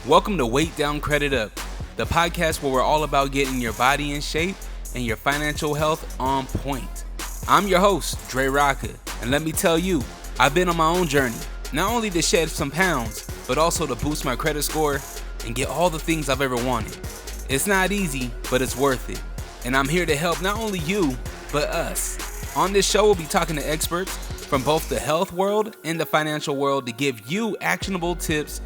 Welcome to Weight Down, Credit Up, the podcast where we're all about getting your body in shape and your financial health on point. I'm your host, Drerawka, and let me tell you, I've been on my own journey, not only to shed some pounds, but also to boost my credit score and get all the things I've ever wanted. It's not easy, but it's worth it. And I'm here to help not only you, but us. On this show, we'll be talking to experts from both the health world and the financial world to give you actionable tips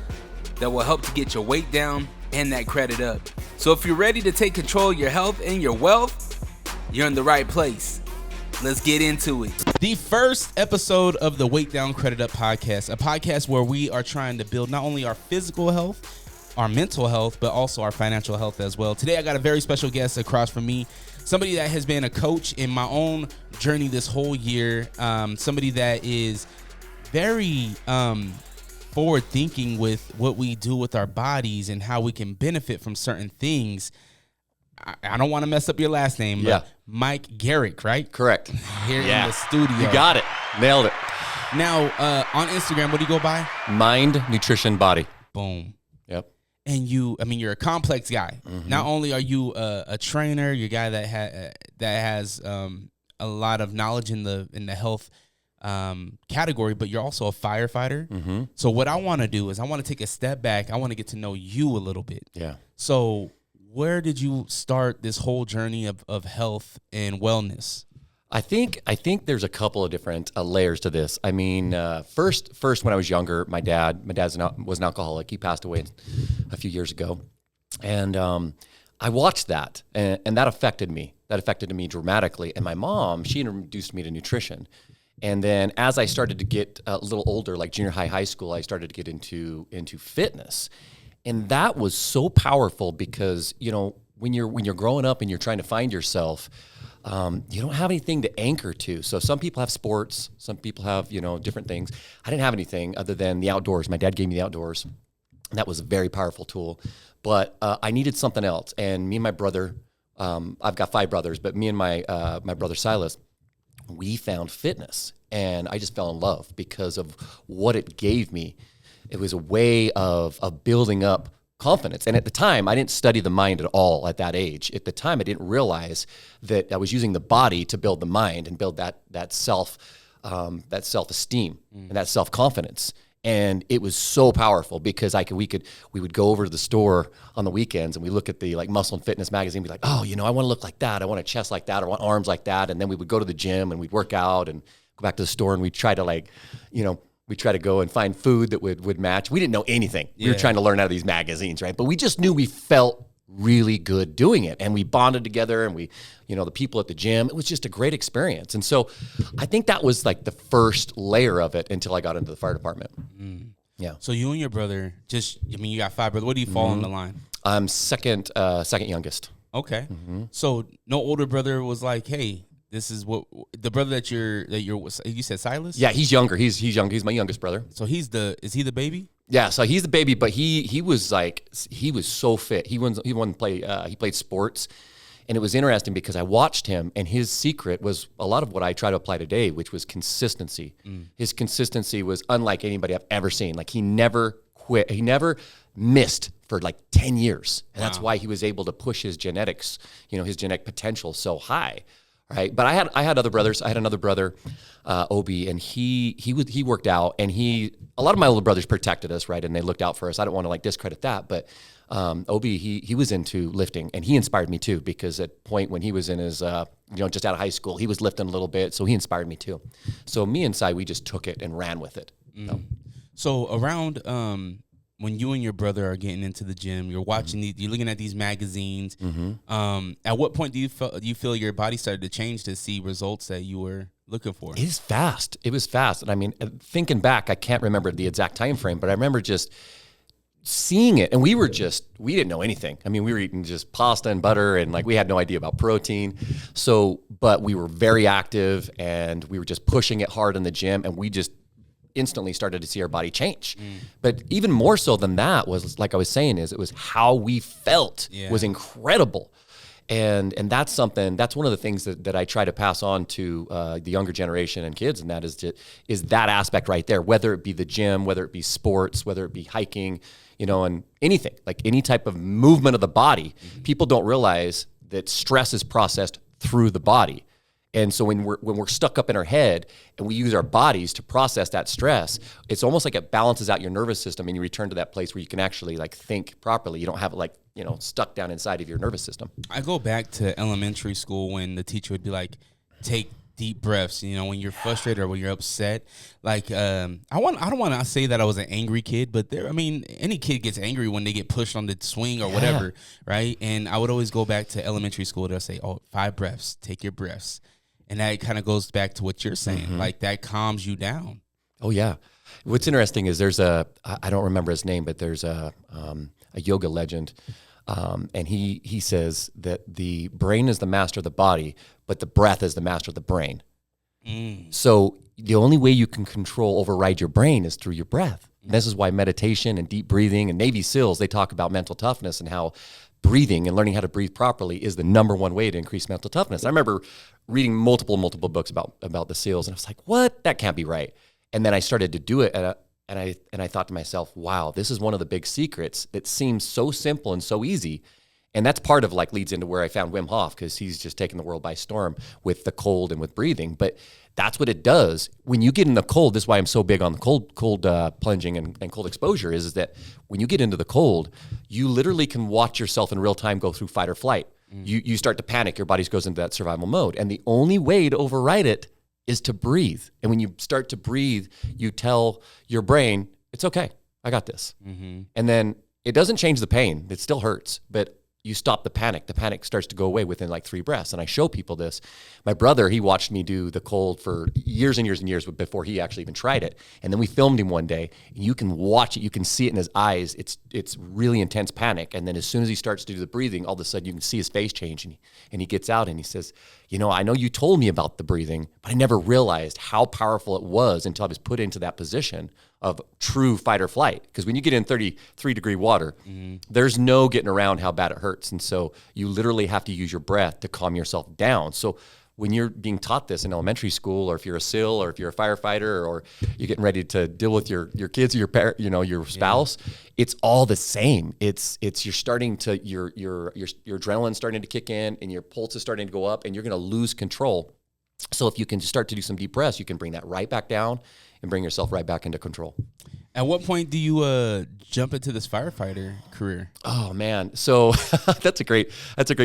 that will help to get your weight down and that credit up. So if you're ready to take control of your health and your wealth, you're in the right place. Let's get into it. The first episode of the Weight Down, Credit Up podcast, a podcast where we are trying to build not only our physical health, our mental health, but also our financial health as well. Today, I got a very special guest across from me, somebody that has been a coach in my own journey this whole year, somebody that is very forward thinking with what we do with our bodies and how we can benefit from certain things. I don't want to mess up your last name, but Mike Garrick, right? Correct. Here in the studio. You got it. Nailed it. Now, on Instagram, what do you go by? Mind, nutrition, body. Boom. Yep. And you're a complex guy. Mm-hmm. Not only are you a trainer, you're a guy that has a lot of knowledge in the health category, but you're also a firefighter. Mm-hmm. So what I want to do is I want to take a step back. I want to get to know you a little bit. Yeah. So where did you start this whole journey of health and wellness? I think there's a couple of different layers to this. I mean, first when I was younger, my dad was an alcoholic. He passed away a few years ago, and I watched that, and that affected me. That affected me dramatically. And my mom, she introduced me to nutrition. And then as I started to get a little older, like junior high school, I started to get into fitness. And that was so powerful because, you know, when you're growing up and you're trying to find yourself, you don't have anything to anchor to. So some people have sports, some people have, different things. I didn't have anything other than the outdoors. My dad gave me the outdoors. And that was a very powerful tool. But I needed something else. And me and my brother, I've got 5 brothers, but me and my brother Silas, we found fitness, and I just fell in love because of what it gave me. It was a way of building up confidence. And at the time, I didn't study the mind at all at that age. At the time, I didn't realize that I was using the body to build the mind and build that self-esteem and that self-confidence. And it was so powerful because we would go over to the store on the weekends and we look at the Muscle and Fitness magazine and be like, oh, I want to look like that. I want a chest like that. I want arms like that. And then we would go to the gym and we'd work out and go back to the store and we'd try to go and find food that would match. We didn't know anything. We were trying to learn out of these magazines, right? But we just knew we felt really good doing it. And we bonded together and we, the people at the gym, it was just a great experience. And so I think that was the first layer of it until I got into the fire department. Mm. Yeah. So you and your brother, you got 5 brothers. What do you fall in the line? I'm second youngest. Okay. Mm-hmm. So no older brother was like, hey, this is what the brother that you said Silas? Yeah, he's younger. He's young. He's my youngest brother. So is he the baby? Yeah, so he's the baby, but he was so fit. He played sports, and it was interesting because I watched him, and his secret was a lot of what I try to apply today, which was consistency. His consistency was unlike anybody I've ever seen. He never quit. He never missed for 10 years, and that's why he was able to push his genetics, his genetic potential so high. Right, but I had other brothers. I had another brother, Obi, and he worked out, and a lot of my older brothers protected us, right, and they looked out for us. I don't want to discredit that, but Obi, he was into lifting, and he inspired me too because at point when he was in his just out of high school, he was lifting a little bit, so he inspired me too. So me and Si, we just took it and ran with it. So around when you and your brother are getting into the gym, you're watching you're looking at these magazines. Mm-hmm. At what point do you feel your body started to change to see results that you were looking for? It was fast. And I mean, thinking back, I can't remember the exact time frame, but I remember just seeing it. And we didn't know anything. I mean, we were eating just pasta and butter and we had no idea about protein. So, but we were very active and we were just pushing it hard in the gym, and we just instantly started to see our body change. But even more so than that was, like I was saying, it was how we felt was incredible. And that's one of the things that I try to pass on to the younger generation and kids, and that is that aspect right there, whether it be the gym, whether it be sports, whether it be hiking, and anything, like any type of movement of the body, people don't realize that stress is processed through the body. And so when we're stuck up in our head and we use our bodies to process that stress, it's almost like it balances out your nervous system and you return to that place where you can actually like think properly. You don't have it like, stuck down inside of your nervous system. I go back to elementary school when the teacher would be like, take deep breaths, when you're frustrated or when you're upset. Like, I don't want to say that I was an angry kid, but any kid gets angry when they get pushed on the swing or whatever, right? And I would always go back to elementary school. They'll say, 5 breaths, take your breaths. And that kind of goes back to what you're saying. Like, that calms you down. Oh, yeah. What's interesting is I don't remember his name, but there's a yoga legend. And he says that the brain is the master of the body, but the breath is the master of the brain. So the only way you can override your brain is through your breath. And this is why meditation and deep breathing and Navy SEALs, they talk about mental toughness and how breathing and learning how to breathe properly is the number one way to increase mental toughness. I remember reading multiple books about the SEALs, and I was like, what? That can't be right. And then I started to do it, and I thought to myself, wow, this is one of the big secrets. It seems so simple and so easy. And that's part of leads into where I found Wim Hof, because he's just taken the world by storm with the cold and with breathing. But that's what it does. When you get in the cold, this is why I'm so big on the cold plunging and cold exposure is that when you get into the cold, you literally can watch yourself in real time go through fight or flight. You start to panic. Your body goes into that survival mode. And the only way to override it is to breathe. And when you start to breathe, you tell your brain, it's okay, I got this. And then it doesn't change the pain. It still hurts, but you stop the panic. The panic starts to go away within 3 breaths. And I show people this. My brother, he watched me do the cold for years and years and years before he actually even tried it. And then we filmed him one day. And you can watch it. You can see it in his eyes. It's really intense panic. And then as soon as he starts to do the breathing, all of a sudden you can see his face change. And he gets out and he says, I know you told me about the breathing, but I never realized how powerful it was until I was put into that position of true fight or flight. Because when you get in 33-degree water, there's no getting around how bad it hurts. And so you literally have to use your breath to calm yourself down. So when you're being taught this in elementary school, or if you're a SEAL, or if you're a firefighter, or you're getting ready to deal with your kids or your parent, your spouse, it's all the same. It's you're starting to your adrenaline's starting to kick in, and your pulse is starting to go up, and you're going to lose control. So if you can start to do some deep breaths, you can bring that right back down and bring yourself right back into control. At what point do you jump into this firefighter career? Oh man, so that's a great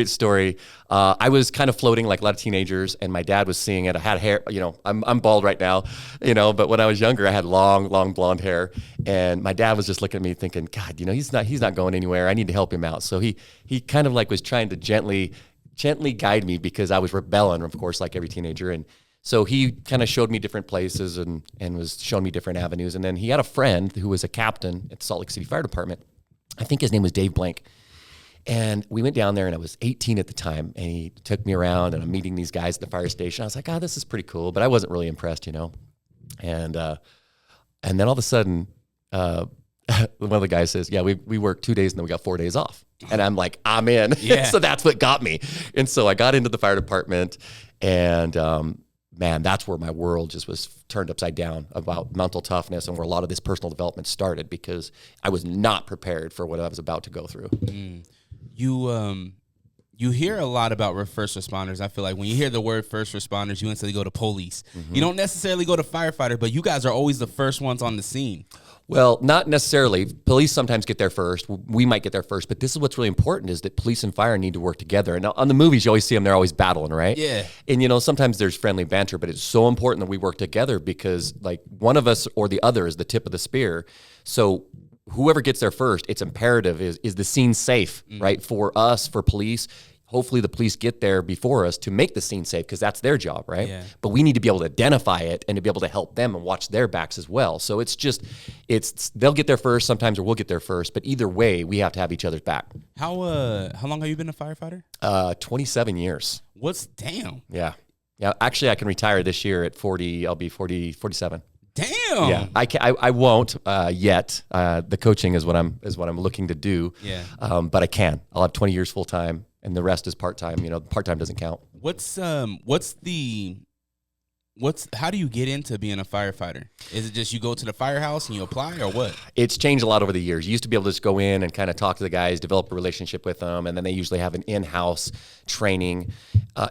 story. I was kind of floating like a lot of teenagers, and my dad was seeing it. I had hair, I'm bald right now, but when I was younger, I had long blonde hair, and my dad was just looking at me thinking, God, he's not going anywhere. I need to help him out. So he kind of was trying to gently guide me, because I was rebelling, of course, like every teenager. And so he kind of showed me different places and was showing me different avenues. And then he had a friend who was a captain at the Salt Lake City Fire Department. I think his name was Dave Blank. And we went down there, and I was 18 at the time, and he took me around, and I'm meeting these guys at the fire station. I was like, this is pretty cool, but I wasn't really impressed, And then all of a sudden, one of the guys says, we worked 2 days and then we got 4 days off. And I'm like, I'm in. Yeah. So that's what got me. And so I got into the fire department, and man, that's where my world just was turned upside down about mental toughness, and where a lot of this personal development started, because I was not prepared for what I was about to go through. You hear a lot about first responders. I feel like when you hear the word first responders, you instantly go to police. You don't necessarily go to firefighter, but you guys are always the first ones on the scene. Well, not necessarily. Police sometimes get there first. We might get there first, but this is what's really important, is that police and fire need to work together. And on the movies, you always see them, they're always battling, right? Yeah. And, sometimes there's friendly banter, but it's so important that we work together, because one of us or the other is the tip of the spear. So whoever gets there first, it's imperative, is the scene safe, right? For us, for police. Hopefully the police get there before us to make the scene safe, because that's their job, right? Yeah. But we need to be able to identify it and to be able to help them and watch their backs as well. So they'll get there first sometimes, or we'll get there first. But either way, we have to have each other's back. How long have you been a firefighter? 27 years. Damn. Yeah. Actually, I can retire this year at 40. I'll be 47. Damn. Yeah. I won't yet. The coaching is what I'm looking to do. Yeah. But I can. I'll have 20 years full time, and the rest is part time. Part time doesn't count. What's the how do you get into being a firefighter? Is it just you go to the firehouse and you apply, or what? It's changed a lot over the years. You used to be able to just go in and kind of talk to the guys, develop a relationship with them, and then they usually have an in-house training.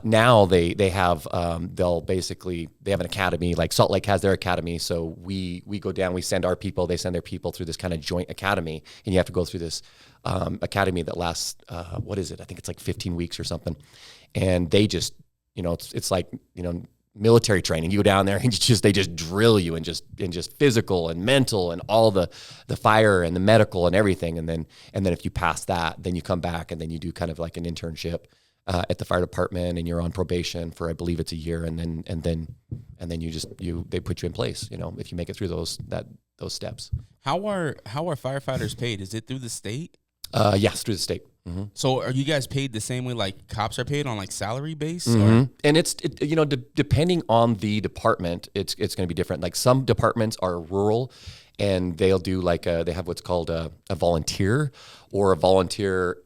Now they have they have an academy. Like Salt Lake has their academy, so we go down, we send our people, they send their people through this kind of joint academy, and you have to go through this academy that lasts what is it? I think it's like 15 weeks or something, and they just it's like military training. You go down there and they just drill you and just physical and mental and all the fire and the medical and everything. And then if you pass that, then you come back and then you do kind of like an internship at the fire department, and you're on probation for, I believe it's a year. And then they put you in place, if you make it through those steps. How are firefighters paid? Is it through the state? Yes, through the state. Mm-hmm. So are you guys paid the same way like cops are paid, on like salary base? Mm-hmm. And it's depending on the department, it's going to be different. Like some departments are rural, and they'll do they have what's called a volunteer, or a volunteer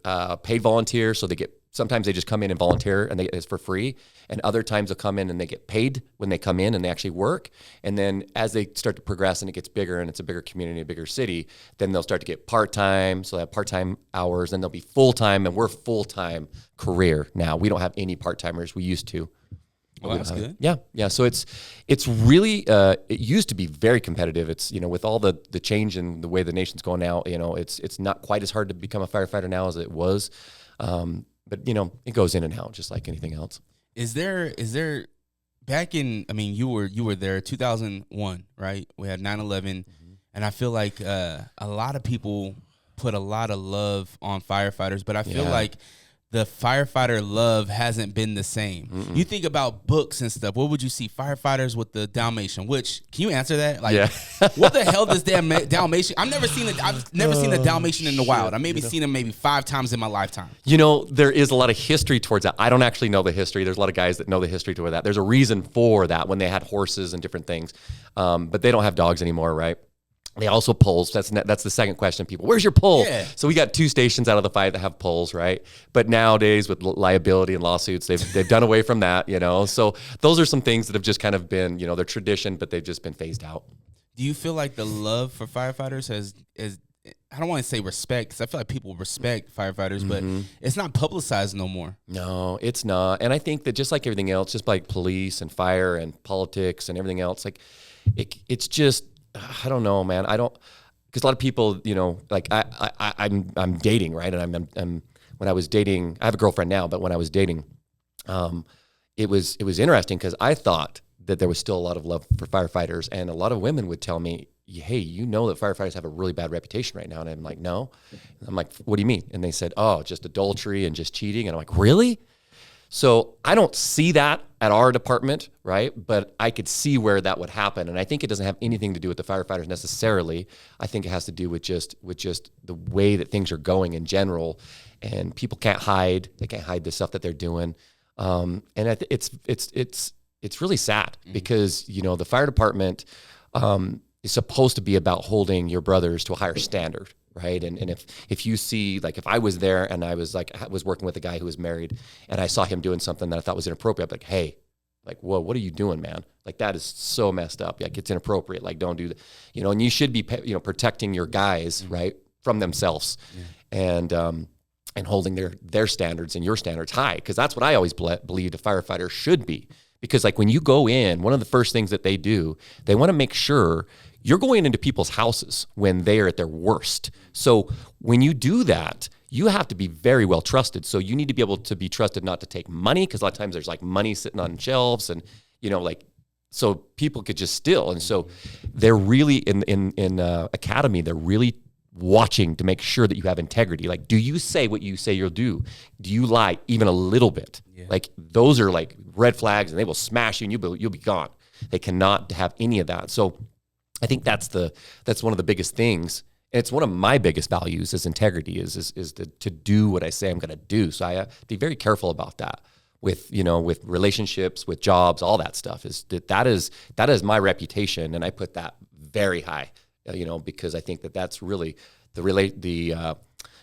paid volunteer. So sometimes they just come in and volunteer, and it's for free. And other times they'll come in and they get paid when they come in and they actually work. And then as they start to progress and it gets bigger and it's a bigger community, a bigger city, then they'll start to get part-time. So they have part-time hours, then they'll be full-time, and we're full-time career now. We don't have any part-timers. We used to. Well, that's good. Yeah. So it's really, it used to be very competitive. It's, with all the change and the way the nation's going now, it's not quite as hard to become a firefighter now as it was. But it goes in and out just like anything else. Is there back in, you were there 2001, right? We had 9/11, and I feel like a lot of people put a lot of love on firefighters, but I feel like the firefighter love hasn't been the same. Mm-mm. You think about books and stuff. What would you see? Firefighters with the Dalmatian. Which, can you answer that? What the hell does Dalmatian? I've never seen the Dalmatian in the wild. I maybe seen him 5 times in my lifetime. There is a lot of history towards that. I don't actually know the history. There's a lot of guys that know the history toward that. There's a reason for that when they had horses and different things, but they don't have dogs anymore, right? They also polls. That's the second question. People, where's your poll? Yeah. So we got 2 stations out of the 5 that have polls, right? But nowadays with liability and lawsuits, they've done away from that. So those are some things that have just kind of been, they're tradition, but they've just been phased out. Do you feel like the love for firefighters has I don't want to say respect, because I feel like people respect firefighters, but it's not publicized no more. No, it's not. And I think that just like everything else, just like police and fire and politics and everything else, like it's just. I don't know, man. Because a lot of people, I'm dating, right? And I'm when I was dating, I have a girlfriend now, but when I was dating, it was interesting because I thought that there was still a lot of love for firefighters, and a lot of women would tell me, hey, that firefighters have a really bad reputation right now. And I'm like, no. And I'm like, what do you mean? And they said, oh, just adultery and just cheating. And I'm like, really? So I don't see that at our department, right? But I could see where that would happen. And I think it doesn't have anything to do with the firefighters necessarily. I think it has to do with just the way that things are going in general. And people can't hide. They can't hide the stuff that they're doing. And it's really sad because, the fire department is supposed to be about holding your brothers to a higher standard. Right. And if you see, like, if I was there and I was working with a guy who was married and I saw him doing something that I thought was inappropriate, I'm like, hey, like, whoa, what are you doing, man? Like, that is so messed up. Like, it's inappropriate. Like, don't do that. And you should be, protecting your guys, right, from themselves and holding their standards and your standards high. Because that's what I always believed a firefighter should be. Because, like, when you go in, one of the first things that they do, they want to make sure you're going into people's houses when they are at their worst. So when you do that, you have to be very well trusted. So you need to be able to be trusted not to take money, because a lot of times there's like money sitting on shelves and, so people could just steal. And so they're really in academy, they're really watching to make sure that you have integrity. Like, do you say what you say you'll do? Do you lie even a little bit? Yeah. Like, those are like red flags, and they will smash you and you'll be gone. They cannot have any of that. So I think that's one of the biggest things. And it's one of my biggest values is integrity, is to do what I say I'm going to do. So I be very careful about that with relationships, with jobs, all that stuff. That is my reputation, and I put that very high, because I think that's really the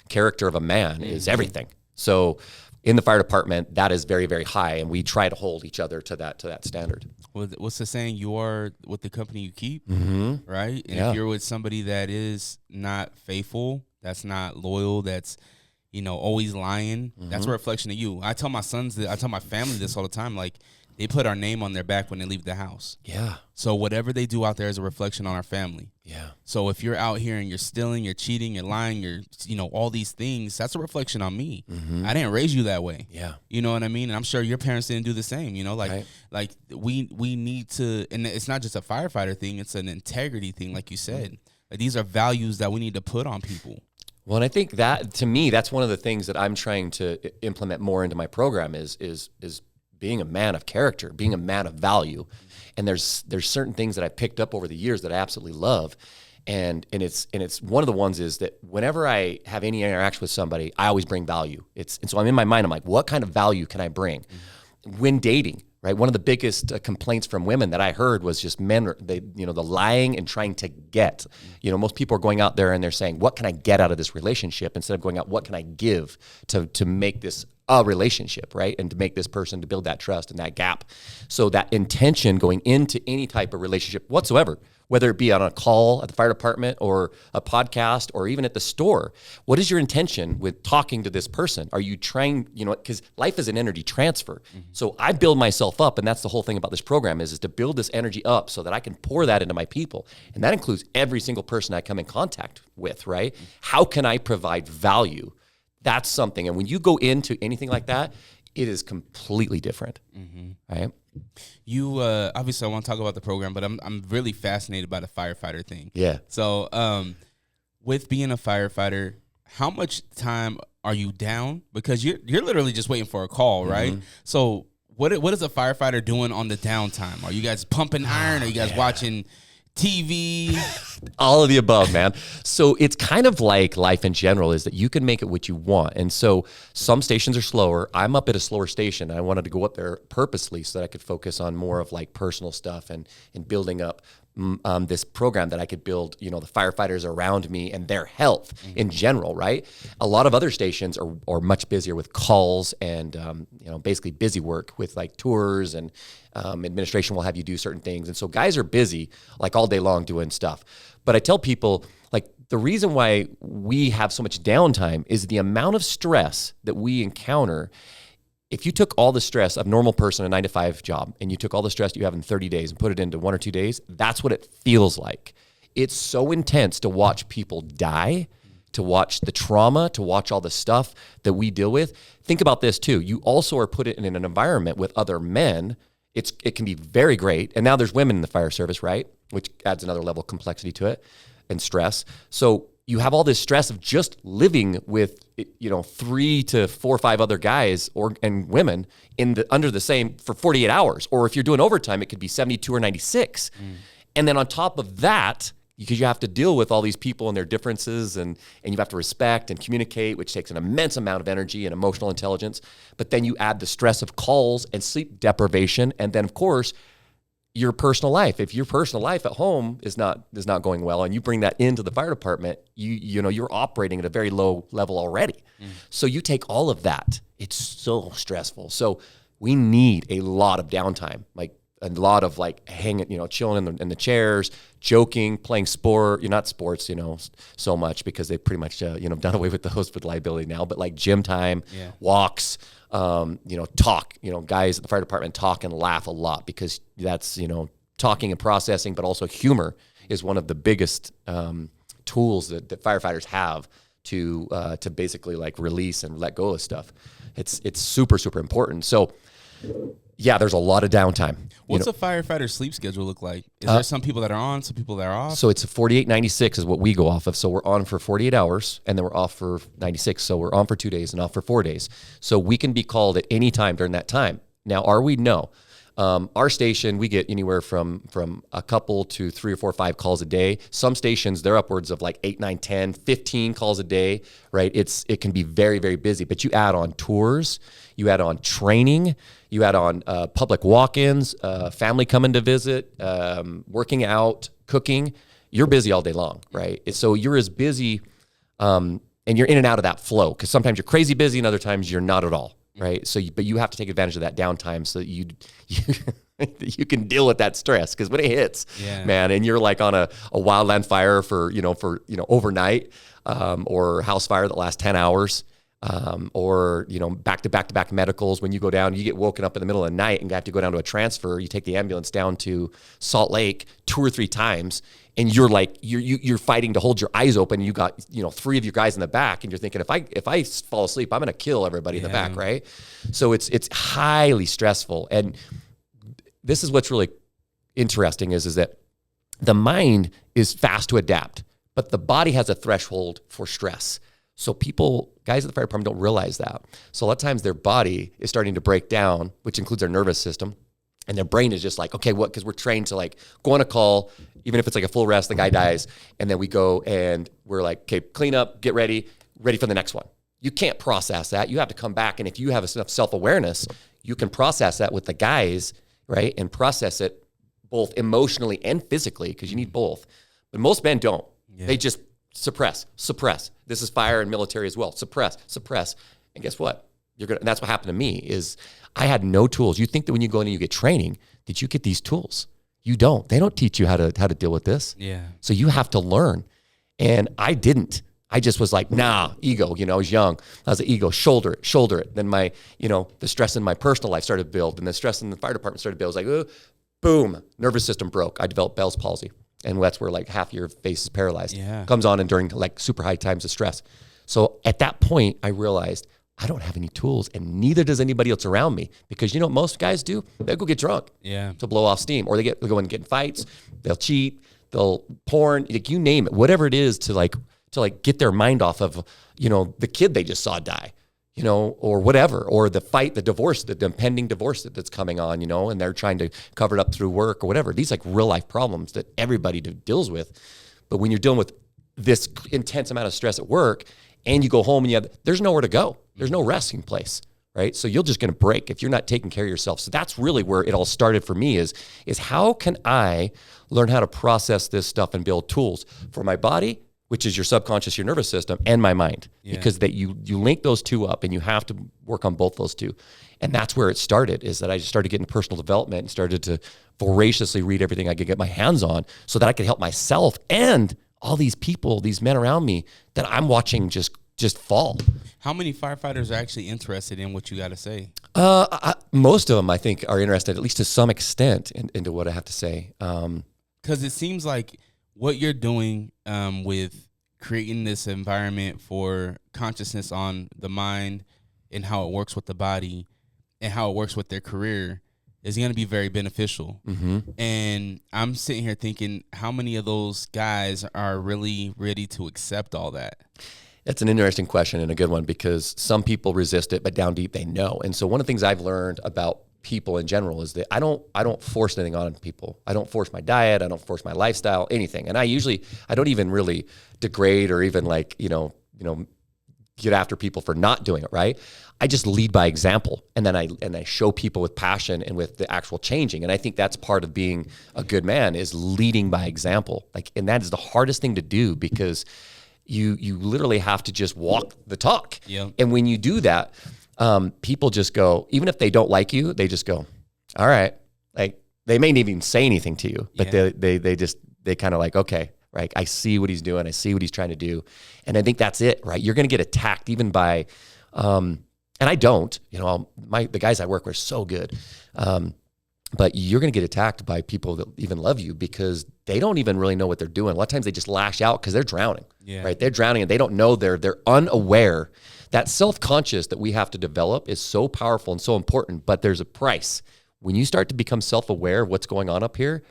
character of a man is everything. So in the fire department, that is very, very high, and we try to hold each other to that standard. what's the saying? You are with the company you keep, right? And if you're with somebody that is not faithful, that's not loyal, that's always lying, that's a reflection of you. I tell my sons I tell my family this all the time. Like, they put our name on their back when they leave the house. Yeah. So whatever they do out there is a reflection on our family. Yeah. So if you're out here and you're stealing, you're cheating, you're lying, you're all these things, that's a reflection on me. I didn't raise you that way. Yeah. You know what I mean? And I'm sure your parents didn't do the same. Right. Like we need to, and it's not just a firefighter thing, it's an integrity thing, like you said. Like, these are values that we need to put on people. Well, and I think that, to me, that's one of the things that I'm trying to implement more into my program is being a man of character, being a man of value. And there's certain things that I picked up over the years that I absolutely love. And it's one of the ones is that whenever I have any interaction with somebody, I always bring value. And so I'm in my mind, I'm like, what kind of value can I bring? When dating, right? One of the biggest complaints from women that I heard was just men, the lying and trying to get. Most people are going out there and they're saying, what can I get out of this relationship? Instead of going out, what can I give to make this a relationship, right? And to make this person, to build that trust and that gap. So that intention going into any type of relationship whatsoever, whether it be on a call at the fire department or a podcast or even at the store, what is your intention with talking to this person? Are you trying, because life is an energy transfer. So I build myself up, and that's the whole thing about this program is to build this energy up so that I can pour that into my people. And that includes every single person I come in contact with, right? How can I provide value? That's something. And when you go into anything like that, it is completely different, right? You obviously I want to talk about the program, but I'm really fascinated by the firefighter thing. Yeah. So with being a firefighter, how much time are you down? Because you're literally just waiting for a call, right? So what is a firefighter doing on the downtime? Are you guys pumping iron? Are you guys watching TV? All of the above, man. So it's kind of like life in general is that you can make it what you want. And so some stations are slower. I'm up at a slower station. I wanted to go up there purposely so that I could focus on more of like personal stuff and building up this program that I could build, the firefighters around me and their health in general, right? A lot of other stations are much busier with calls and, basically busy work with like tours and administration will have you do certain things. And so guys are busy like all day long doing stuff. But I tell people, like, the reason why we have so much downtime is the amount of stress that we encounter. If you took all the stress of a normal person, a 9-to-5 job, and you took all the stress you have in 30 days and put it into 1 or 2 days, that's what it feels like. It's so intense to watch people die, to watch the trauma, to watch all the stuff that we deal with. Think about this too. You also are put in an environment with other men. It can be very great. And now there's women in the fire service, right? Which adds another level of complexity to it and stress. So you have all this stress of just living with, 3 to 4 or 5 other guys and women under the same for 48 hours. Or if you're doing overtime, it could be 72 or 96. And then on top of that, because you have to deal with all these people and their differences and you have to respect and communicate, which takes an immense amount of energy and emotional intelligence. But then you add the stress of calls and sleep deprivation. And then, of course, your personal life. If your personal life at home is not going well and you bring that into the fire department, you're operating at a very low level already. So you take all of that. It's so stressful. So we need a lot of downtime, like a lot of like hanging, chilling in the chairs, joking, playing sport. Not sports, so much because they pretty much, done away with those with liability now, but like gym time, walks, talk, guys at the fire department talk and laugh a lot because that's, talking and processing, but also humor is one of the biggest tools that firefighters have to basically like release and let go of stuff. It's super, super important. So yeah, there's a lot of downtime. What's a firefighter sleep schedule look like? Is there some people that are on, some people that are off? So it's a 48-96 is what we go off of. So we're on for 48 hours and then we're off for 96. So we're on for 2 days and off for 4 days. So we can be called at any time during that time. Now, are we? No. Our station, we get anywhere from a couple to 3 or 4 or 5 calls a day. Some stations, they're upwards of like 8, 9, 10, 15 calls a day, right? It can be very, very busy, but you add on tours, you add on training, you add on public walk-ins, family coming to visit, working out, cooking. You're busy all day long, right? So you're as busy, and you're in and out of that flow because sometimes you're crazy busy and other times you're not at all. Right. So, but you have to take advantage of that downtime so that you can deal with that stress. Because when it hits, Yeah. man, and you're like on a wildland fire for overnight, or house fire that lasts 10 hours, or back to back medicals. When you go down, you get woken up in the middle of the night and have to go down to a transfer. You take the ambulance down to Salt Lake 2 or 3 times, and you're like you're fighting to hold your eyes open. You got 3 of your guys in the back, and you're thinking, if I fall asleep, I'm going to kill everybody in the back, right? So it's highly stressful. And this is what's really interesting is that the mind is fast to adapt, but the body has a threshold for stress. So guys at the fire department don't realize that. So a lot of times their body is starting to break down, which includes their nervous system. And their brain is just like, okay, what? Because we're trained to like go on a call, even if it's like a full rest, the guy dies. And then we go and we're like, okay, clean up, get ready for the next one. You can't process that. You have to come back. And if you have enough self-awareness, you can process that with the guys, right? And process it both emotionally and physically, because you need both. But most men don't. Yeah. They just suppress. This is fire and military as well. Suppress. And guess what? And that's what happened to me is I had no tools. You think that when you go in and you get training, that you get these tools. You don't. They don't teach you how to deal with this. Yeah. So you have to learn. And I didn't. I just was like, ego. I was young. I was an ego. Shoulder it. Then my, the stress in my personal life started to build, and the stress in the fire department started to build. It was like, boom, nervous system broke. I developed Bell's palsy. And that's where like half your face is paralyzed. Yeah. Comes on and during like super high times of stress. So at that point, I realized I don't have any tools, and neither does anybody else around me. Because you know what most guys do? They go get drunk to blow off steam, or they go and get in fights. They'll cheat. They'll porn. Like you name it, whatever it is to get their mind off of the kid they just saw die. Or whatever, or the fight, the divorce, the impending divorce that's coming on, and they're trying to cover it up through work or whatever. These like real life problems that everybody deals with. But when you're dealing with this intense amount of stress at work and you go home and there's nowhere to go. There's no resting place, right? So you're just going to break if you're not taking care of yourself. So that's really where it all started for me is how can I learn how to process this stuff and build tools for my body, which is your subconscious, your nervous system, and my mind, because that you link those two up, and you have to work on both those two. And that's where it started, is that I just started getting personal development and started to voraciously read everything I could get my hands on so that I could help myself and all these people, these men around me that I'm watching just fall. How many firefighters are actually interested in what you got to say? Most of them, I think, are interested, at least to some extent, into what I have to say. Because it seems like what you're doing with creating this environment for consciousness on the mind and how it works with the body and how it works with their career is going to be very beneficial. Mm-hmm. And I'm sitting here thinking, how many of those guys are really ready to accept all that? That's an interesting question and a good one, because some people resist it, but down deep they know. And so one of the things I've learned about people in general is that I don't force anything on people. I don't force my diet. I don't force my lifestyle, anything. And I don't even really degrade or even get after people for not doing it, right? I just lead by example. And then I show people with passion and with the actual changing. And I think that's part of being a good man, is leading by example. And that is the hardest thing to do, because you literally have to just walk the talk. Yeah. And when you do that, people just go, even if they don't like you, they just go, all right. Like they may not even say anything to you, but they kind of like, okay, right. I see what he's doing. I see what he's trying to do. And I think that's it, right? You're going to get attacked even by, and I don't, the guys I work with are so good. But you're going to get attacked by people that even love you, because they don't even really know what they're doing. A lot of times they just lash out because they're drowning, right? They're drowning and they don't know, they're unaware. That self-conscious that we have to develop is so powerful and so important, but there's a price. When you start to become self-aware of what's going on up here,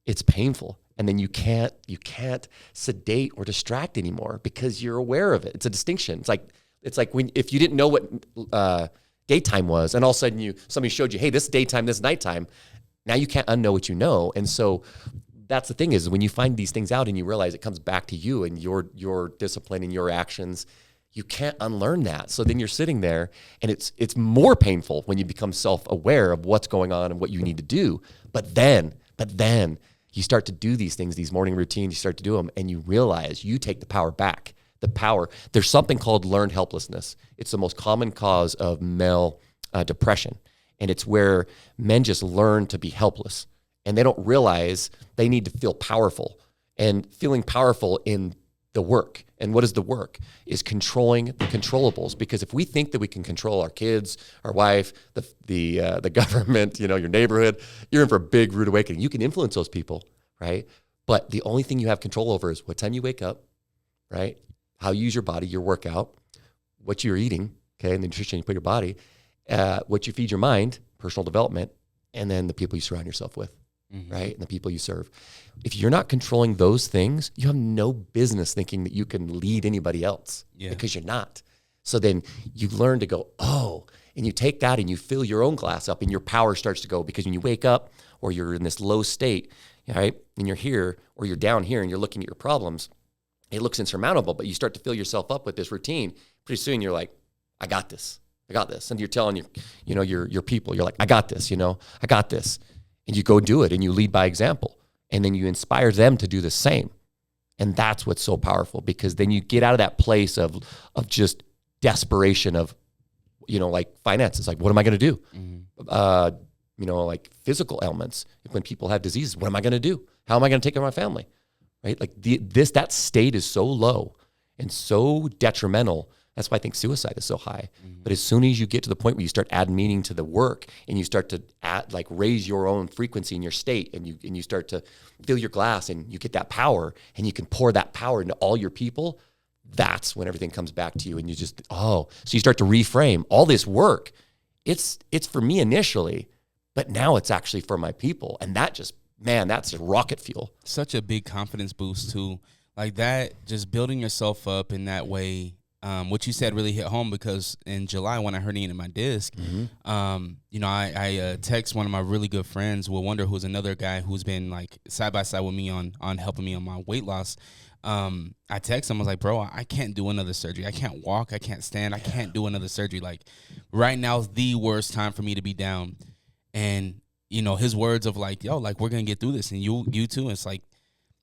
it's painful. And then you can't sedate or distract anymore because you're aware of it. It's a distinction. It's like if you didn't know what daytime was, and all of a sudden somebody showed you, hey, this is daytime, this is nighttime. Now you can't unknow what you know. And so that's the thing, is when you find these things out and you realize it comes back to you and your discipline and your actions, you can't unlearn that. So then you're sitting there, and it's more painful when you become self-aware of what's going on and what you need to do. But then you start to do these things, these morning routines, you start to do them, and you realize you take the power back. There's something called learned helplessness. It's the most common cause of male depression. And it's where men just learn to be helpless, and they don't realize they need to feel powerful, and feeling powerful in the work. And what is the work? Is controlling the controllables. Because if we think that we can control our kids, our wife, the government, your neighborhood, you're in for a big rude awakening. You can influence those people, right? But the only thing you have control over is what time you wake up, right? How you use your body, your workout, what you're eating, okay, and the nutrition you put in your body, what you feed your mind, personal development, and then the people you surround yourself with, right? And the people you serve. If you're not controlling those things, you have no business thinking that you can lead anybody else because you're not. So then you learn to go, and you take that and you fill your own glass up, and your power starts to go, because when you wake up or you're in this low state, right, and you're here or you're down here and you're looking at your problems, it looks insurmountable, but you start to fill yourself up with this routine. Pretty soon you're like, I got this. And you're telling your people, you're like, I got this, I got this. And you go do it, and you lead by example, and then you inspire them to do the same. And that's what's so powerful, because then you get out of that place of just desperation of, like finances, like, what am I going to do? Like physical ailments. When people have diseases, what am I going to do? How am I going to take care of my family? Right? Like that state is so low and so detrimental. That's why I think suicide is so high. But as soon as you get to the point where you start adding meaning to the work, and you start to raise your own frequency in your state, and you start to fill your glass, and you get that power, and you can pour that power into all your people, that's when everything comes back to you. And you just, so you start to reframe all this work. It's for me initially, but now it's actually for my people. And that just, man, that's rocket fuel. Such a big confidence boost too. Like that, just building yourself up in that way. What you said really hit home, because in July when I herniated my disc, I text one of my really good friends, Will Wonder, who's another guy who's been like side by side with me on helping me on my weight loss. I text him, I was like, bro, I can't do another surgery. I can't walk. I can't stand. I can't do another surgery. Like right now is the worst time for me to be down. And, his words of like, yo, like we're going to get through this. And you too. It's like,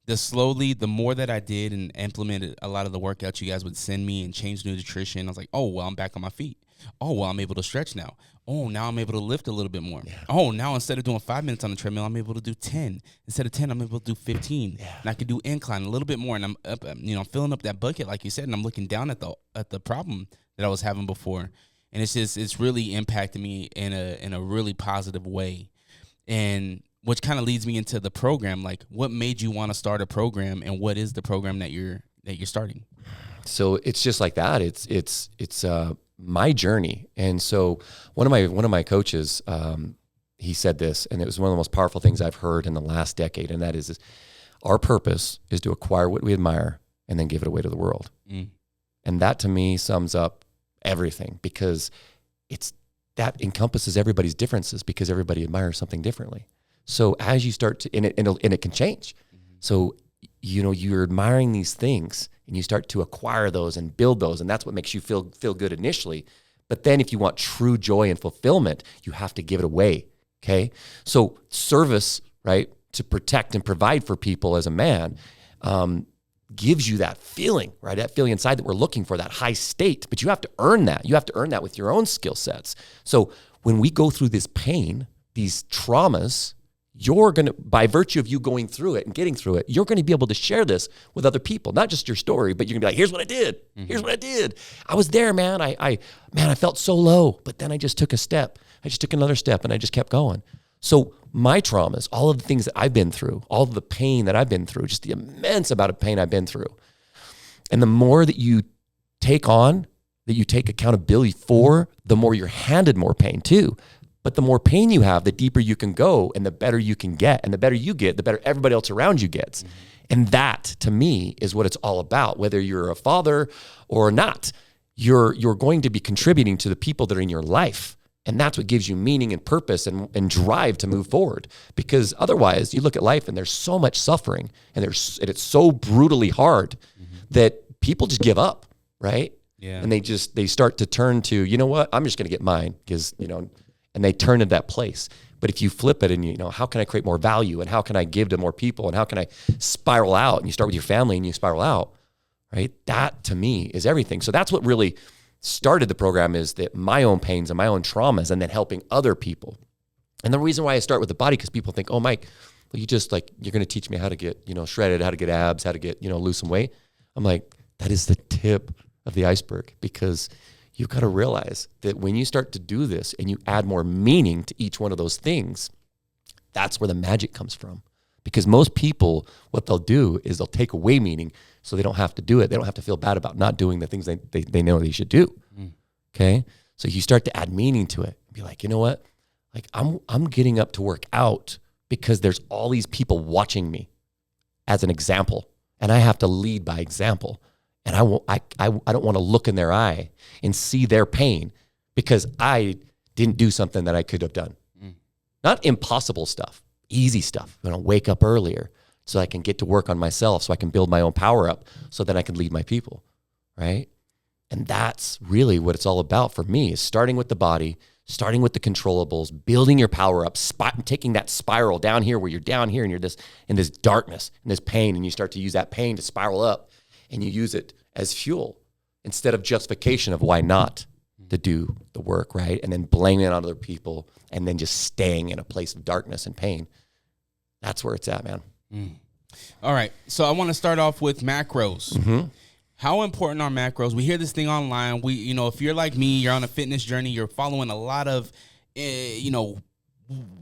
the more that I did and implemented a lot of the workouts you guys would send me and change nutrition, I was like, oh, well, I'm back on my feet. Oh, well, I'm able to stretch now. Oh, now I'm able to lift a little bit more. Yeah. Oh, now instead of doing 5 minutes on the treadmill, I'm able to do 10. Instead of 10, I'm able to do 15. Yeah. And I can do incline a little bit more. And I'm up, I'm filling up that bucket, like you said, and I'm looking down at the problem that I was having before. And it's really impacted me in a really positive way. And which kind of leads me into the program. Like, what made you want to start a program, and what is the program that you're starting? So it's just like that. It's my journey. And so one of my coaches, he said this, and it was one of the most powerful things I've heard in the last decade. And that is our purpose is to acquire what we admire and then give it away to the world. And that to me sums up everything, because that encompasses everybody's differences, because everybody admires something differently. So as you start to, and it can change. So, you're admiring these things, and you start to acquire those and build those. And that's what makes you feel good initially. But then if you want true joy and fulfillment, you have to give it away. Okay. So service, right, to protect and provide for people as a man, gives you that feeling, right? That feeling inside that we're looking for, that high state. But you have to earn that. You have to earn that with your own skill sets. So when we go through this pain, these traumas, you're going to, by virtue of you going through it and getting through it, you're going to be able to share this with other people, not just your story, but you're going to be like, here's what I did. Here's what I did. I was there, man. I felt so low, but then I just took a step. I just took another step, and I just kept going. So my traumas, all of the things that I've been through, all of the pain that I've been through, just the immense amount of pain I've been through. And the more that you take on, that you take accountability for, the more you're handed more pain too. But the more pain you have, the deeper you can go, and the better you can get. And the better you get, the better everybody else around you gets. And that, to me, is what it's all about. Whether you're a father or not, you're going to be contributing to the people that are in your life. And that's what gives you meaning and purpose and drive to move forward. Because otherwise, you look at life and there's so much suffering, and it's so brutally hard that people just give up, right? Yeah. And they start to turn to, you know what, I'm just going to get mine, because, and they turn into that place. But if you flip it and, how can I create more value, and how can I give to more people, and how can I spiral out, and you start with your family and you spiral out, right? That to me is everything. So that's what really started the program is that my own pains and my own traumas, and then helping other people. And the reason why I start with the body, because people think, oh, Mike, you just like, you're going to teach me how to get, shredded, how to get abs, how to get, lose some weight. I'm like, that is the tip of the iceberg, because you've got to realize that when you start to do this and you add more meaning to each one of those things, that's where the magic comes from. Because most people, what they'll do is they'll take away meaning so they don't have to do it. They don't have to feel bad about not doing the things they know they should do. Okay? So you start to add meaning to it. Be like, you know what? Like I'm getting up to work out because there's all these people watching me as an example, and I have to lead by example. And I don't want to look in their eye and see their pain because I didn't do something that I could have done. Not impossible stuff, easy stuff. I'm going to wake up earlier so I can get to work on myself, so I can build my own power up, so that I can lead my people, right? And that's really what it's all about for me, is starting with the body, starting with the controllables, building your power up, taking that spiral down here where you're down here and you're in this darkness and this pain, and you start to use that pain to spiral up, and you use it as fuel instead of justification of why not to do the work, right? And then blaming it on other people, and then just staying in a place of darkness and pain. That's where it's at, man. All right. So I want to start off with macros. How important are macros? We hear this thing online. If you're like me, you're on a fitness journey, you're following a lot of,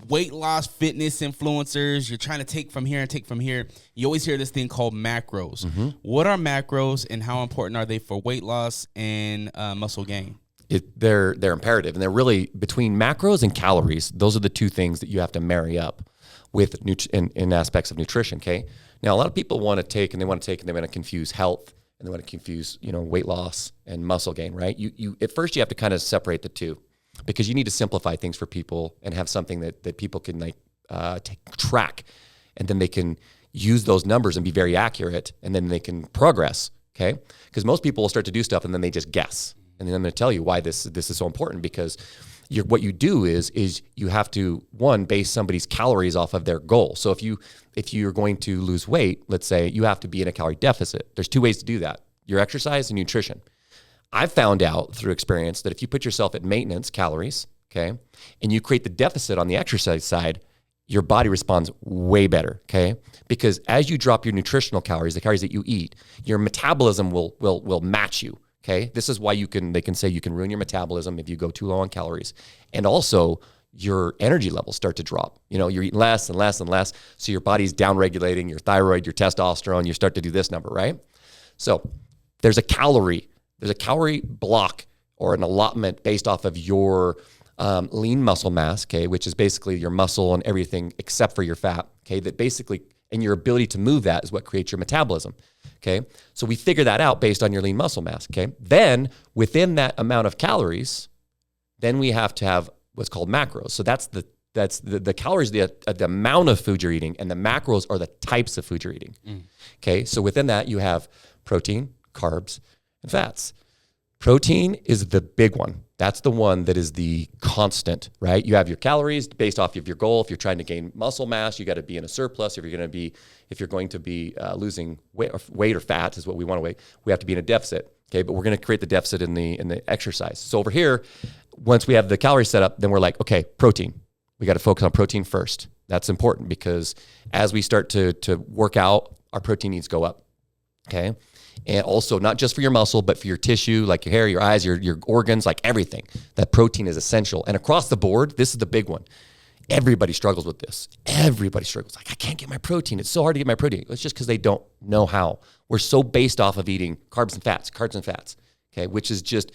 weight loss fitness influencers. You're trying to take from here and take from here. You always hear this thing called macros. What are macros, and how important are they for weight loss and muscle gain? They're imperative, and they're really between macros and calories. Those are the two things that you have to marry up with in aspects of nutrition. Okay. Now, a lot of people want to take and they want to confuse health, and they want to confuse, weight loss and muscle gain, right? You at first you have to kind of separate the two, because you need to simplify things for people and have something that people can track, and then they can use those numbers and be very accurate, and then they can progress. Okay. Because most people will start to do stuff and then they just guess. And then I'm going to tell you why this is so important, because what you do is you have to, one, base somebody's calories off of their goal. So if you're going to lose weight, let's say, you have to be in a calorie deficit. There's two ways to do that: your exercise and nutrition. I've found out through experience that if you put yourself at maintenance calories, okay, and you create the deficit on the exercise side, your body responds way better, okay? Because as you drop your nutritional calories, the calories that you eat, your metabolism will match you. Okay, this is why they can say you can ruin your metabolism if you go too low on calories. And also your energy levels start to drop. You're eating less and less and less. So your body's downregulating your thyroid, your testosterone, you start to do this number, right? So there's a calorie block or an allotment based off of your lean muscle mass, okay, which is basically your muscle and everything except for your fat, okay, that basically, and your ability to move that is what creates your metabolism. Okay, so we figure that out based on your lean muscle mass. Okay, then within that amount of calories, then we have to have what's called macros. So that's the calories, the amount of food you're eating, and the macros are the types of food you're eating. Okay, so within that you have protein, carbs, and fats. Protein is the big one. That's the one that is the constant, right? You have your calories based off of your goal. If you're trying to gain muscle mass, you got to be in a surplus. If you're going to be losing weight or fat is what we want to weigh, we have to be in a deficit. Okay, but we're going to create the deficit in the exercise. So over here, once we have the calories set up, then we're like, okay, protein. We got to focus on protein first. That's important, because as we start to work out, our protein needs go up. Okay. And also not just for your muscle, but for your tissue, like your hair, your eyes, your organs, like everything. That protein is essential. And across the board, this is the big one. Everybody struggles with this. Everybody struggles. Like, I can't get my protein. It's so hard to get my protein. It's just because they don't know how. We're so based off of eating carbs and fats, okay, which is just,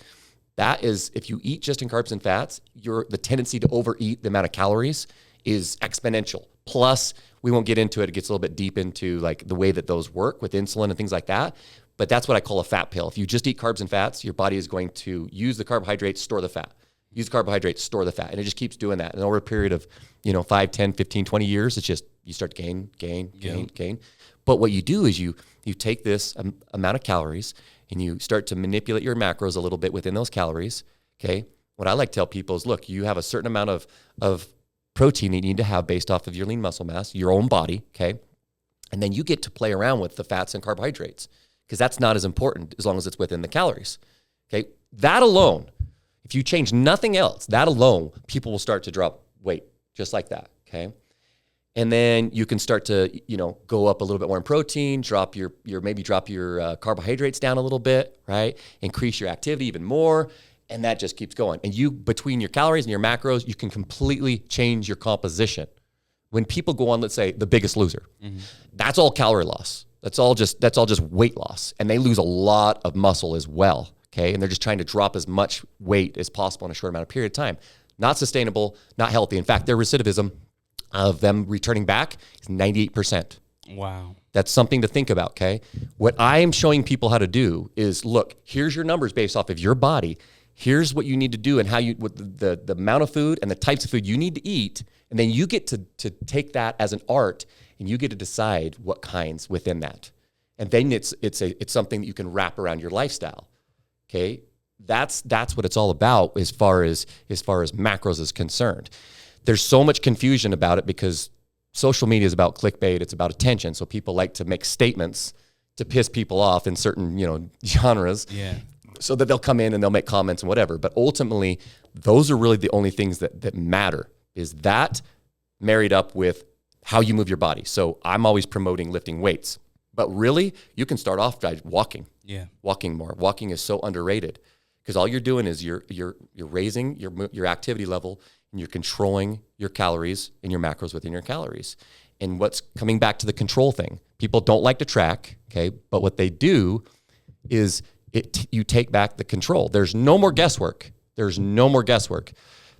that is, if you eat just in carbs and fats, the tendency to overeat the amount of calories is exponential. Plus, we won't get into it. It gets a little bit deep into like the way that those work with insulin and things like that. But that's what I call a fat pill. If you just eat carbs and fats, your body is going to use the carbohydrates, store the fat. Use the carbohydrates, store the fat. And it just keeps doing that. And over a period of, 5, 10, 15, 20 years, it's just, you start to gain. But what you do is you take this amount of calories and you start to manipulate your macros a little bit within those calories, okay? What I like to tell people is, look, you have a certain amount of protein you need to have based off of your lean muscle mass, your own body, okay? And then you get to play around with the fats and carbohydrates, because that's not as important as long as it's within the calories, okay? that alone, if you change nothing else, that alone, people will start to drop weight just like that, okay? And then you can start to, go up a little bit more in protein, drop your carbohydrates down a little bit, right? Increase your activity even more, and that just keeps going. And you, between your calories and your macros, you can completely change your composition. When people go on, let's say, The Biggest Loser, that's all calorie loss. That's all just weight loss, and they lose a lot of muscle as well. Okay, and they're just trying to drop as much weight as possible in a short amount of period of time. Not sustainable, not healthy. In fact, their recidivism of them returning back is 98%. Wow. That's something to think about, okay? What I am showing people how to do is, look, here's your numbers based off of your body. Here's what you need to do and how the amount of food and the types of food you need to eat. And then you get to take that as an art, and you get to decide what kinds within that. And then it's something that you can wrap around your lifestyle. Okay, that's what it's all about as far as macros is concerned. There's so much confusion about it because social media is about clickbait. It's about attention. So people like to make statements to piss people off in certain genres. Yeah. So that they'll come in and they'll make comments and whatever. But ultimately, those are really the only things that matter. Is that married up with how you move your body? So I'm always promoting lifting weights, but really you can start off by walking. Yeah, walking more. Walking is so underrated because all you're doing is you're raising your activity level and you're controlling your calories and your macros within your calories. And what's coming back to the control thing, people don't like to track, okay? But what they do is you take back the control. There's no more guesswork. There's no more guesswork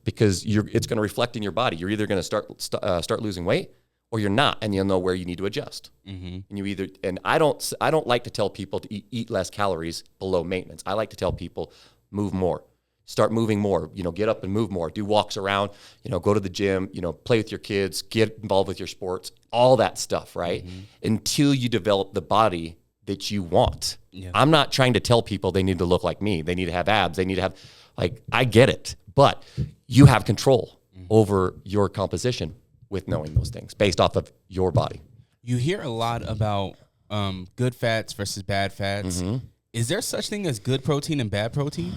because it's going to reflect in your body. You're either going to start losing weight, or you're not, and you'll know where you need to adjust. Mm-hmm. And I don't like to tell people to eat less calories below maintenance. I like to tell people move more, start moving more. Get up and move more. Do walks around. Go to the gym. Play with your kids. Get involved with your sports. All that stuff, right? Mm-hmm. Until you develop the body that you want. Yeah. I'm not trying to tell people they need to look like me. They need to have abs. They need to have I get it, but you have control over your composition with knowing those things based off of your body. You hear a lot about good fats versus bad fats. Mm-hmm. Is there such thing as good protein and bad protein?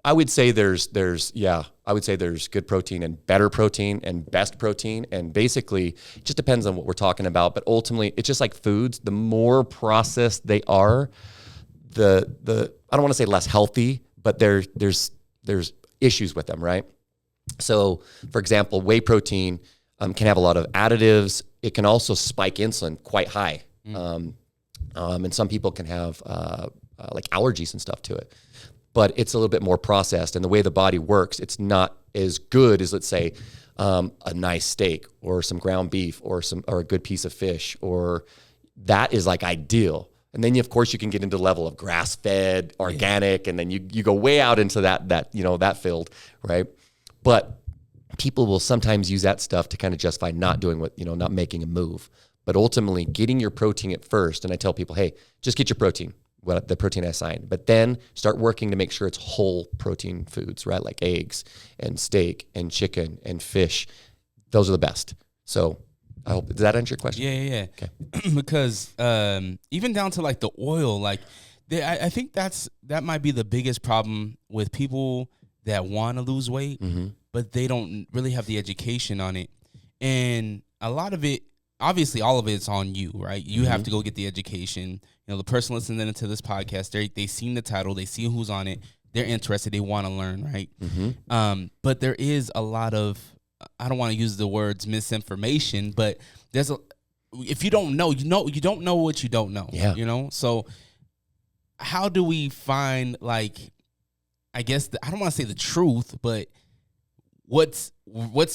I would say there's good protein and better protein and best protein. And basically it just depends on what we're talking about. But ultimately it's just like foods. The more processed they are, the I don't want to say less healthy, but there's issues with them, right? So for example, whey protein can have a lot of additives. It can also spike insulin quite high. And some people can have like allergies and stuff to it. But it's a little bit more processed. And the way the body works, it's not as good as, let's say, a nice steak or some ground beef or a good piece of fish, or that is like ideal. And then, of course, you can get into the level of grass-fed, organic, and then you go way out into that field, right? But people will sometimes use that stuff to kind of justify not doing not making a move. But ultimately, getting your protein at first, and I tell people, hey, just get your protein, the protein I assigned, but then start working to make sure it's whole protein foods, right? Like eggs and steak and chicken and fish. Those are the best. So I hope, does that answer your question? Yeah. Okay. Because even down to like the oil, I think that might be the biggest problem with people that want to lose weight, but they don't really have the education on it. And a lot of it, obviously all of it's on you, right? You have to go get the education. The person listening to this podcast, they seen the title, they see who's on it, they're interested, they want to learn, right? But there is a lot of, I don't want to use the words misinformation, but if you don't know, you don't know what you don't know. Yeah. So how do we find, I guess I don't want to say the truth, but what's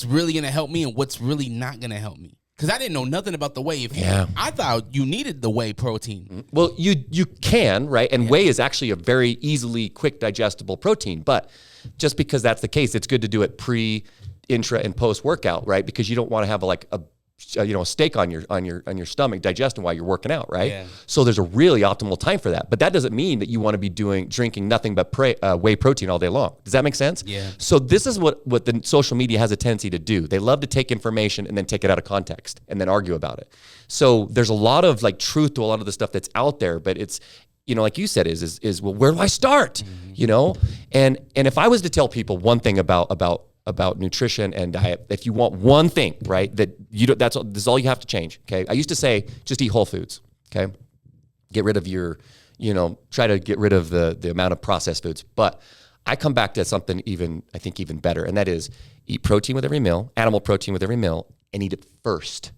really going to help me and what's really not going to help me? Because I didn't know nothing about the whey. I thought you needed the whey protein. Well, you can, right? And whey is actually a very easily, quick digestible protein. But just because that's the case, it's good to do it pre, intra, and post workout, right? Because you don't want to have a steak on your stomach digesting while you're working out, right? Yeah. So there's a really optimal time for that. But that doesn't mean that you want to be drinking nothing but whey protein all day long. Does that make sense? Yeah. So this is what the social media has a tendency to do. They love to take information and then take it out of context and then argue about it. So there's a lot of truth to a lot of the stuff that's out there, but it's like you said, is well, where do I start? And if I was to tell people one thing about nutrition and diet, if you want one thing, right, that this is all you have to change. Okay. I used to say, just eat whole foods. Okay. Get rid of try to get rid of the amount of processed foods. But I come back to something even better. And that is eat protein with every meal, animal protein with every meal, and eat it first.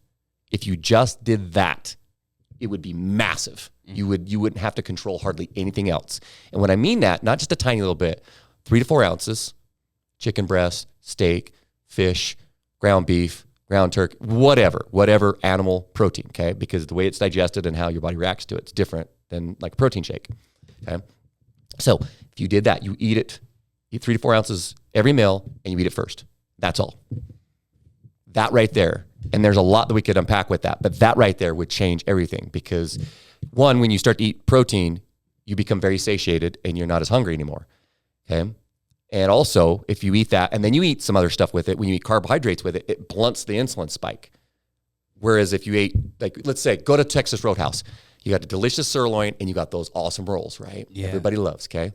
If you just did that, it would be massive. You wouldn't have to control hardly anything else. And when I mean that, not just a tiny little bit, 3 to 4 ounces, chicken breast, steak, fish, ground beef, ground turkey, whatever animal protein, okay? Because the way it's digested and how your body reacts to it's different than like a protein shake, okay? So if you did that, you eat 3 to 4 ounces every meal, and you eat it first. That's all. That right there. And there's a lot that we could unpack with that, but that right there would change everything because one, when you start to eat protein, you become very satiated and you're not as hungry anymore, okay? And also, if you eat that and then you eat some other stuff with it, when you eat carbohydrates with it, it blunts the insulin spike. Whereas if you ate, like, let's say, go to Texas Roadhouse, you got a delicious sirloin and you got those awesome rolls, right? Yeah. Everybody loves, okay?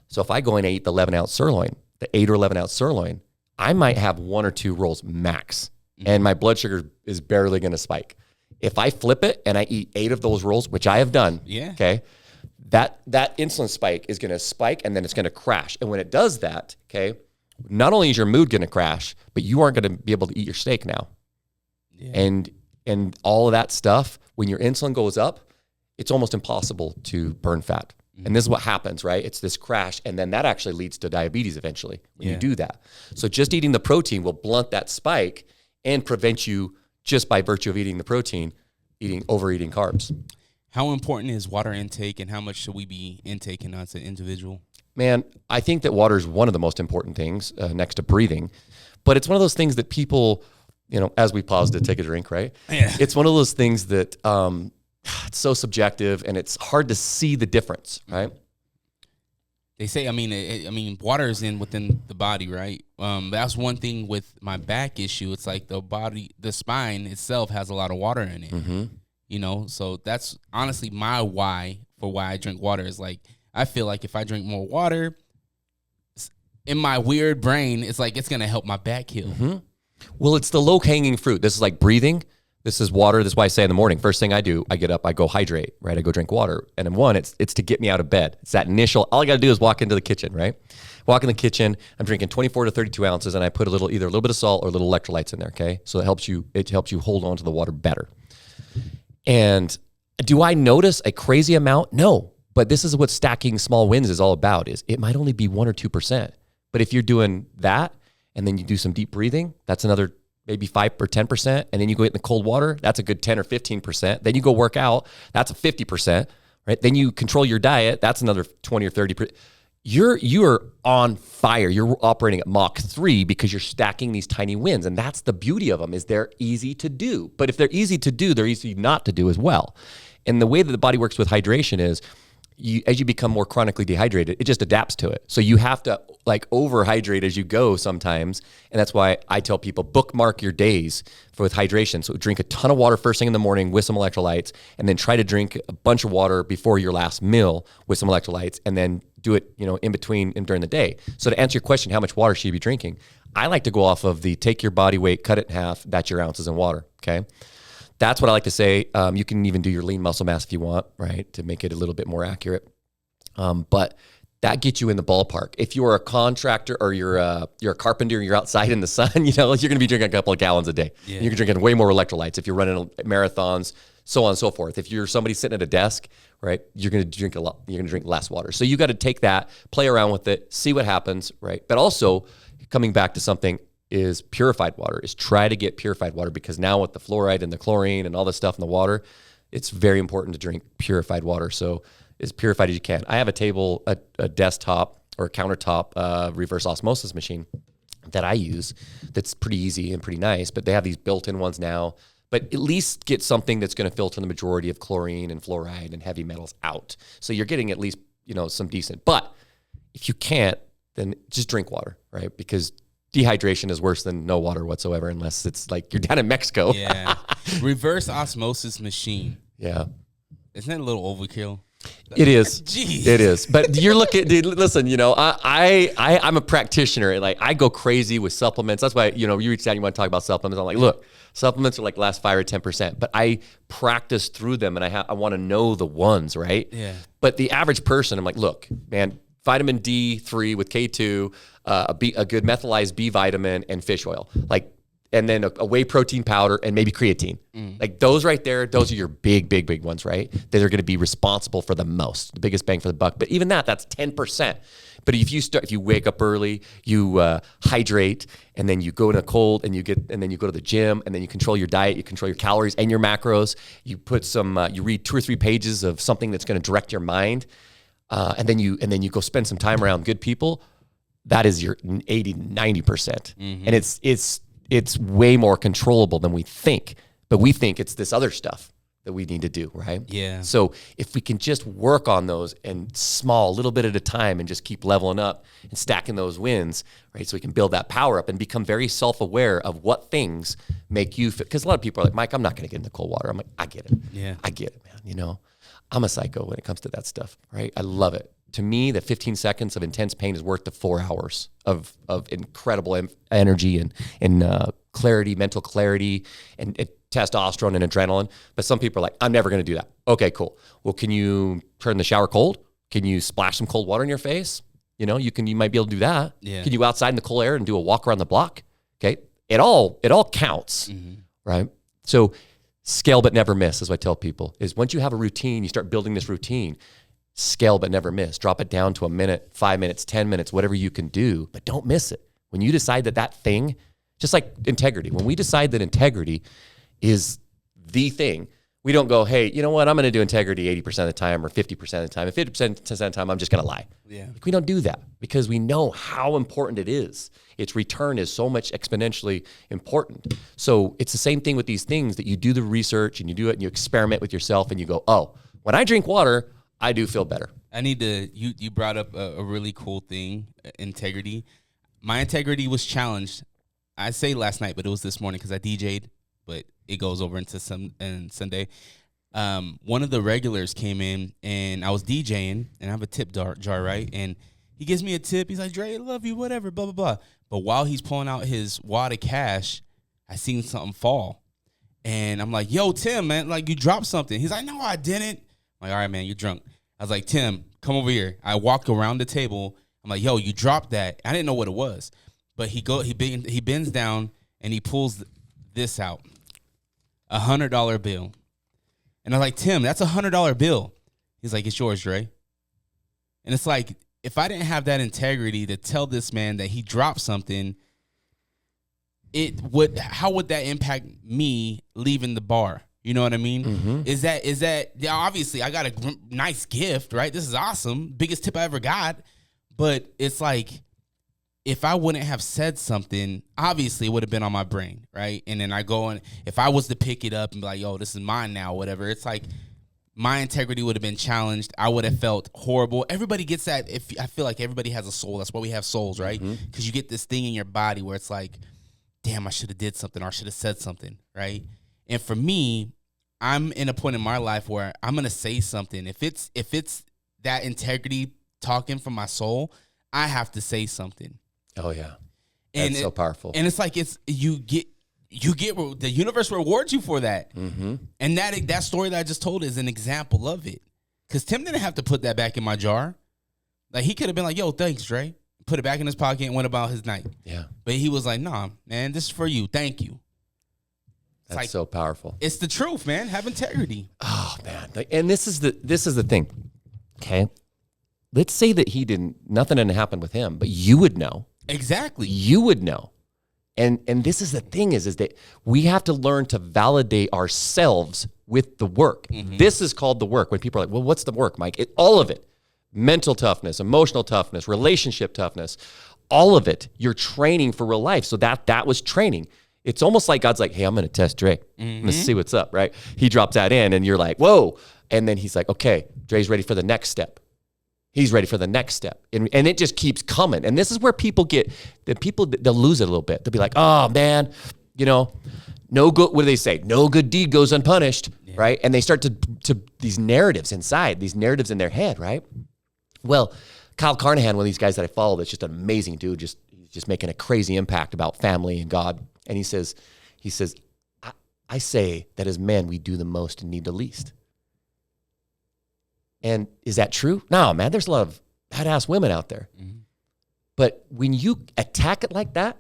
So if I go and eat the 11-ounce sirloin, the 8 or 11-ounce sirloin, I might have 1 or 2 rolls max, and my blood sugar is barely going to spike. If I flip it and I eat 8 of those rolls, which I have done, okay, that insulin spike is going to spike and then it's going to crash. And when it does that, okay, not only is your mood going to crash, but you aren't going to be able to eat your steak now. Yeah. And all of that stuff, when your insulin goes up, it's almost impossible to burn fat. And this is what happens, right? It's this crash, and then that actually leads to diabetes eventually when you do that. So just eating the protein will blunt that spike and prevent you, just by virtue of eating the protein, overeating carbs. How important is water intake, and how much should we be intaking as an individual? Man, I think that water is one of the most important things next to breathing. But it's one of those things that people, as we pause to take a drink, right? Yeah. It's one of those things that it's so subjective, and it's hard to see the difference, right? They say, water is within the body, right? That's one thing with my back issue. It's like the spine itself has a lot of water in it. Mm-hmm. So that's honestly my why I drink water is like, I feel like if I drink more water, in my weird brain, it's like it's going to help my back heal. Mm-hmm. Well, it's the low-hanging fruit. This is like breathing. This is water. This is why I say in the morning, first thing I do, I get up, I go hydrate, right? I go drink water. And in one, it's to get me out of bed. It's that initial, all I got to do is walk into the kitchen, right? Walk in the kitchen, I'm drinking 24 to 32 ounces, and I put either a little bit of salt or a little electrolytes in there, okay? So it helps you hold on to the water better. And do I notice a crazy amount? No. But this is what stacking small wins is all about, is it might only be 1 or 2%. But if you're doing that, and then you do some deep breathing, that's another maybe 5 or 10%, and then you go get in the cold water, that's a good 10 or 15%. Then you go work out, that's a 50%, right? Then you control your diet, that's another 20 or 30%. You're on fire. You're operating at Mach 3 because you're stacking these tiny wins, and that's the beauty of them, is they're easy to do. But if they're easy to do, they're easy not to do as well. And the way that the body works with hydration is, as you become more chronically dehydrated, it just adapts to it. So you have to overhydrate as you go sometimes. And that's why I tell people, bookmark your days with hydration. So drink a ton of water first thing in the morning with some electrolytes, and then try to drink a bunch of water before your last meal with some electrolytes, and then do it, in between and during the day. So to answer your question, how much water should you be drinking? I like to go off of the take your body weight, cut it in half, that's your ounces in water, okay? That's what I like to say. You can even do your lean muscle mass if you want, right, to make it a little bit more accurate. But that gets you in the ballpark. If you're a contractor or you're a carpenter, you're outside in the sun, you're going to be drinking a couple of gallons a day. Yeah. You're drinking way more electrolytes if you're running marathons, so on and so forth. If you're somebody sitting at a desk, right, you're going to drink a lot. You're going to drink less water. So you got to take that, play around with it, see what happens, right? But also coming back to something is purified water, is try to get purified water, because now with the fluoride and the chlorine and all this stuff in the water, it's very important to drink purified water. So as purified as you can. I have a desktop or a countertop reverse osmosis machine that I use that's pretty easy and pretty nice, but they have these built-in ones now. But at least get something that's going to filter the majority of chlorine and fluoride and heavy metals out. So you're getting at least, some decent. But if you can't, then just drink water, right? Because dehydration is worse than no water whatsoever, unless it's like you're down in Mexico. Yeah. Reverse osmosis machine. Yeah. Isn't that a little overkill? It is. Jeez. It is. But you're looking, dude, listen, I'm a practitioner. Like, I go crazy with supplements. That's why, you reached out, you want to talk about supplements. I'm like, look, supplements are like last 5 or 10%, but I practice through them and I want to know the ones, right? Yeah. But the average person, I'm like, look, man, vitamin D3 with K2, a good methylized B vitamin and fish oil. Like, and then a whey protein powder and maybe creatine. Like those right there, those are your big ones, right? That are going to be responsible for the most, the biggest bang for the buck. But even that's 10%. But if you wake up early, you hydrate, and then you go in a cold, and then you go to the gym, and then you control your diet, you control your calories and your macros. You put you read 2 or 3 pages of something that's going to direct your mind, and then you go spend some time around good people. That is your 80, 90%, and it's way more controllable than we think. But we think it's this other stuff that we need to do, right? Yeah. So if we can just work on those and a little bit at a time, and just keep leveling up and stacking those wins, right? So we can build that power up and become very self-aware of what things make you fit. Because a lot of people are like, Mike, I'm not going to get in the cold water. I'm like, I get it. Yeah. I get it, man. I'm a psycho when it comes to that stuff, right? I love it. To me, the 15 seconds of intense pain is worth the 4 hours of incredible energy and clarity, mental clarity, and testosterone and adrenaline. But some people are like, I'm never going to do that. Okay, cool. Well, can you turn the shower cold? Can you splash some cold water in your face? You might be able to do that. Yeah. Can you go outside in the cool air and do a walk around the block? Okay. It all counts, right? So scale but never miss, as I tell people, is once you have a routine, you start building this routine. Scale but never miss. Drop it down to a minute, 5 minutes, 10 minutes, whatever you can do, but don't miss it. When you decide that thing, just like integrity, when we decide that integrity is the thing, we don't go, hey, you know what, I'm going to do integrity 80% of the time or 50% of the time. And 50% of the time, I'm just going to lie. Yeah. We don't do that because we know how important it is. Its return is so much exponentially important. So it's the same thing with these things, that you do the research and you do it and you experiment with yourself and you go, oh, when I drink water, I do feel better. I need to, you brought up a really cool thing, integrity. My integrity was challenged. I say last night, but it was this morning because I DJ'd, but it goes over into Sunday. One of the regulars came in and I was DJing and I have a tip jar, right? And he gives me a tip. He's like, Dre, I love you, whatever, blah, blah, blah. But while he's pulling out his wad of cash, I seen something fall. And I'm like, yo, Tim, man, like you dropped something. He's like, no, I didn't. I'm like, all right, man, you're drunk. I was like, Tim, come over here. I walked around the table. I'm like, yo, you dropped that. I didn't know what it was. But he bends down and he pulls this out, $100 bill. And I'm like, Tim, that's $100 bill. He's like, it's yours, Dre. And it's like, if I didn't have that integrity to tell this man that he dropped something, how would that impact me leaving the bar? You know what I mean? Mm-hmm. Is that yeah, obviously I got a nice gift, right? This is awesome. Biggest tip I ever got. But it's like, if I wouldn't have said something, obviously it would have been on my brain, right? And then I go and if I was to pick it up and be like, yo, this is mine now, whatever, it's like my integrity would have been challenged. I would have felt horrible. Everybody gets that. I feel like everybody has a soul. That's why we have souls, right? Because you get this thing in your body where it's like, damn, I should have did something or I should have said something, right? And for me, I'm in a point in my life where I'm gonna say something. If it's that integrity talking from my soul, I have to say something. Oh yeah, that's so powerful. And it's like you get the universe rewards you for that. Mm-hmm. And that story that I just told is an example of it. Because Tim didn't have to put that back in my jar. Like he could have been like, "Yo, thanks, Dre." Put it back in his pocket and went about his night. Yeah. But he was like, "Nah, man, this is for you. Thank you." That's like, so powerful. It's the truth, man. Have integrity. Oh man. And this is the thing. Okay. Let's say that nothing didn't happen with him, but you would know. Exactly. You would know. And this is the thing is that we have to learn to validate ourselves with the work. Mm-hmm. This is called the work. When people are like, well, what's the work, Mike? All of it. Mental toughness, emotional toughness, relationship toughness, all of it. You're training for real life. So that was training. It's almost like God's like, hey, I'm going to test Dre. I'm going to see what's up, right? He drops that in and you're like, whoa. And then he's like, okay, Dre's ready for the next step. He's ready for the next step. And it just keeps coming. And this is where they'll lose it a little bit. They'll be like, oh man, no good. What do they say? No good deed goes unpunished, right? And they start to these narratives inside, these narratives in their head, right? Well, Kyle Carnahan, one of these guys that I follow, that's just an amazing dude, he's just making a crazy impact about family and God. And he says, I say that as men, we do the most and need the least. And is that true? No, man, there's a lot of badass women out there. Mm-hmm. But when you attack it like that,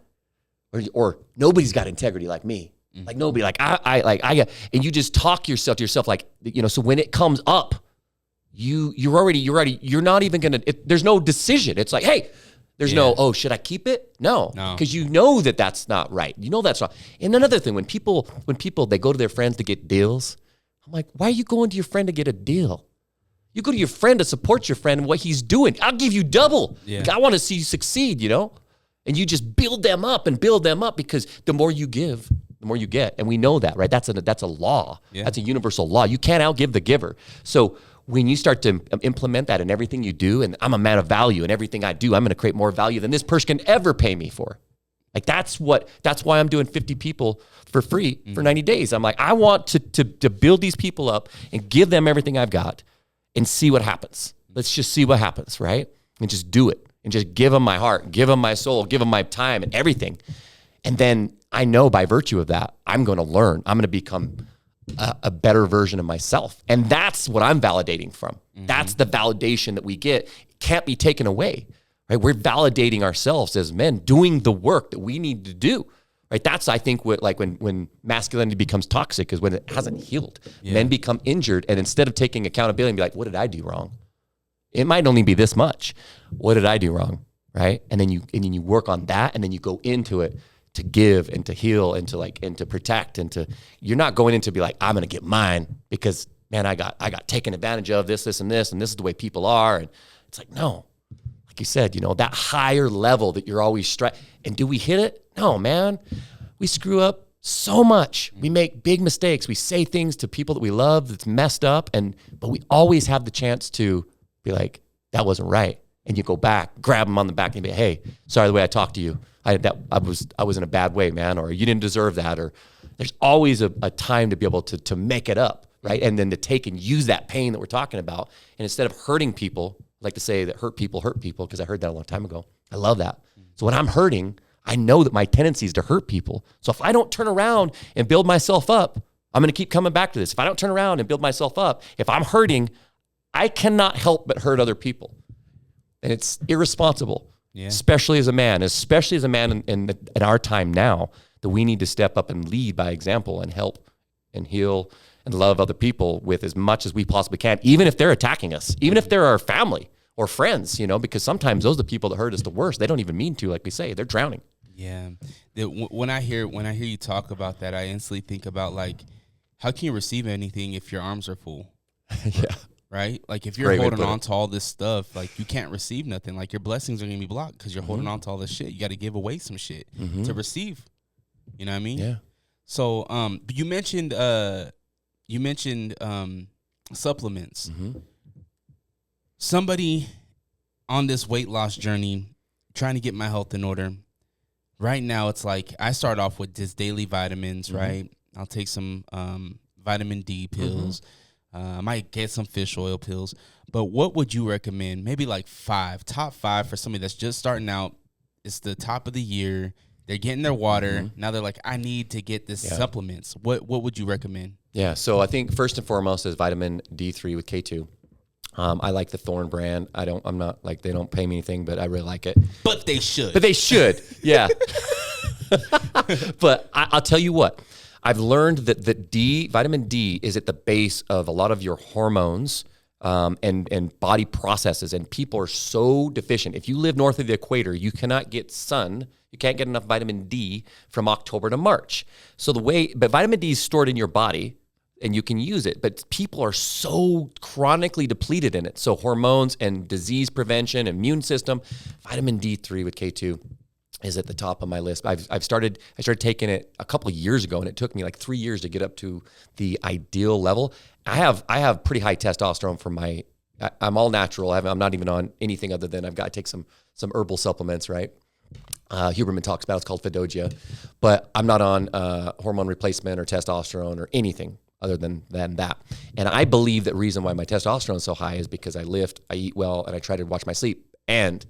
or nobody's got integrity like me, like nobody, like I got, and you just talk yourself to yourself, like, so when it comes up, you're not even gonna, there's no decision. It's like, hey, there's no, oh, should I keep it? No, because you know that's not right. You know that's wrong. And another thing, when people they go to their friends to get deals, I'm like, why are you going to your friend to get a deal? You go to your friend to support your friend and what he's doing. I'll give you double. Yeah. Like, I want to see you succeed, And you just build them up because the more you give, the more you get. And we know that, right? That's a law. Yeah. That's a universal law. You can't outgive the giver. So when you start to implement that in everything you do, and I'm a man of value, and everything I do, I'm going to create more value than this person can ever pay me for. Like that's why I'm doing 50 people for free for 90 days. I'm like, I want to build these people up and give them everything I've got and see what happens. Let's just see what happens, right? And just do it and just give them my heart, give them my soul, give them my time and everything. And then I know by virtue of that, I'm going to learn. I'm going to become a better version of myself. And that's what I'm validating from. Mm-hmm. That's the validation that we get. It can't be taken away, right? We're validating ourselves as men, doing the work that we need to do, right? That's, I think, what when masculinity becomes toxic is when it hasn't healed. Yeah. Men become injured, and instead of taking accountability and be like, what did I do wrong? It might only be this much. What did I do wrong, right? And then you work on that, and then you go into it to give and to heal and to protect you're not going in to be like, I'm going to get mine because, man, I got taken advantage of this, and this is the way people are. And it's like, no, like you said, that higher level that you're always and do we hit it? No, man, we screw up so much. We make big mistakes. We say things to people that we love that's messed up. But we always have the chance to be like, that wasn't right. And you go back, grab them on the back and be like, hey, sorry the way I talked to you. I was in a bad way, man, or you didn't deserve that, or there's always a time to be able to make it up, right? And then to take and use that pain that we're talking about. And instead of hurting people, I like to say that hurt people, because I heard that a long time ago. I love that. So when I'm hurting, I know that my tendency is to hurt people. So if I don't turn around and build myself up, I'm going to keep coming back to this. If I don't turn around and build myself up, if I'm hurting, I cannot help but hurt other people. And it's irresponsible. Yeah. Especially as a man in our time now, that we need to step up and lead by example and help and heal and love other people with as much as we possibly can, even if they're attacking us, even if they're our family or friends, because sometimes those are the people that hurt us the worst. They don't even mean to, like we say, they're drowning. Yeah. When I hear you talk about that, I instantly think about like, how can you receive anything if your arms are full? Yeah. Right? Like if you're holding on to all this stuff, like you can't receive nothing. Like your blessings are going to be blocked because you're holding on to all this shit. You got to give away some shit to receive. You know what I mean? Yeah. So, you mentioned supplements. Mm-hmm. Somebody on this weight loss journey, trying to get my health in order. Right now, it's like I start off with just daily vitamins, right? I'll take some vitamin D pills. I might get some fish oil pills. But what would you recommend? Maybe like top five for somebody that's just starting out. It's the top of the year. They're getting their water. Now they're like, I need to get this supplements. What would you recommend? Yeah, so I think first and foremost is vitamin D3 with K2. I like the Thorne brand. I'm not like, they don't pay me anything, but I really like it. But they should. Yeah. But I'll tell you what. I've learned that vitamin D is at the base of a lot of your hormones and body processes, and people are so deficient. If you live north of the equator, you cannot get sun. You can't get enough vitamin D from October to March. But vitamin D is stored in your body, and you can use it, but people are so chronically depleted in it. So hormones and disease prevention, immune system, vitamin D3 with K2 is at the top of my list. I started taking it a couple of years ago, and it took me like 3 years to get up to the ideal level. I have pretty high testosterone from I'm all natural. I'm not even on anything other than I've got to take some herbal supplements, right? Huberman talks about. It's called Fidogia, but I'm not on hormone replacement or testosterone or anything other than that. And I believe that reason why my testosterone is so high is because I lift, I eat well, and I try to watch my sleep. And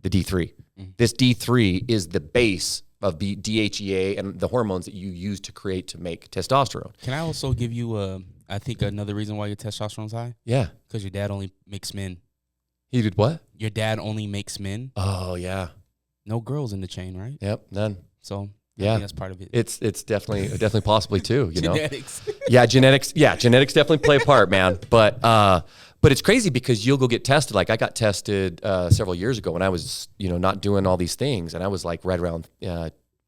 the D3. This D3 is the base of DHEA and the hormones that you use to make testosterone. Can I also give you, I think, another reason why your testosterone's high? Yeah. Because your dad only makes men. He did what? Your dad only makes men. Oh, yeah. No girls in the chain, right? Yep, none. So yeah, I think that's part of it. It's definitely possibly too. You genetics. know, yeah, genetics. Yeah, genetics definitely play a part, man. But it's crazy because you'll go get tested. Like I got tested several years ago when I was not doing all these things, and I was like right around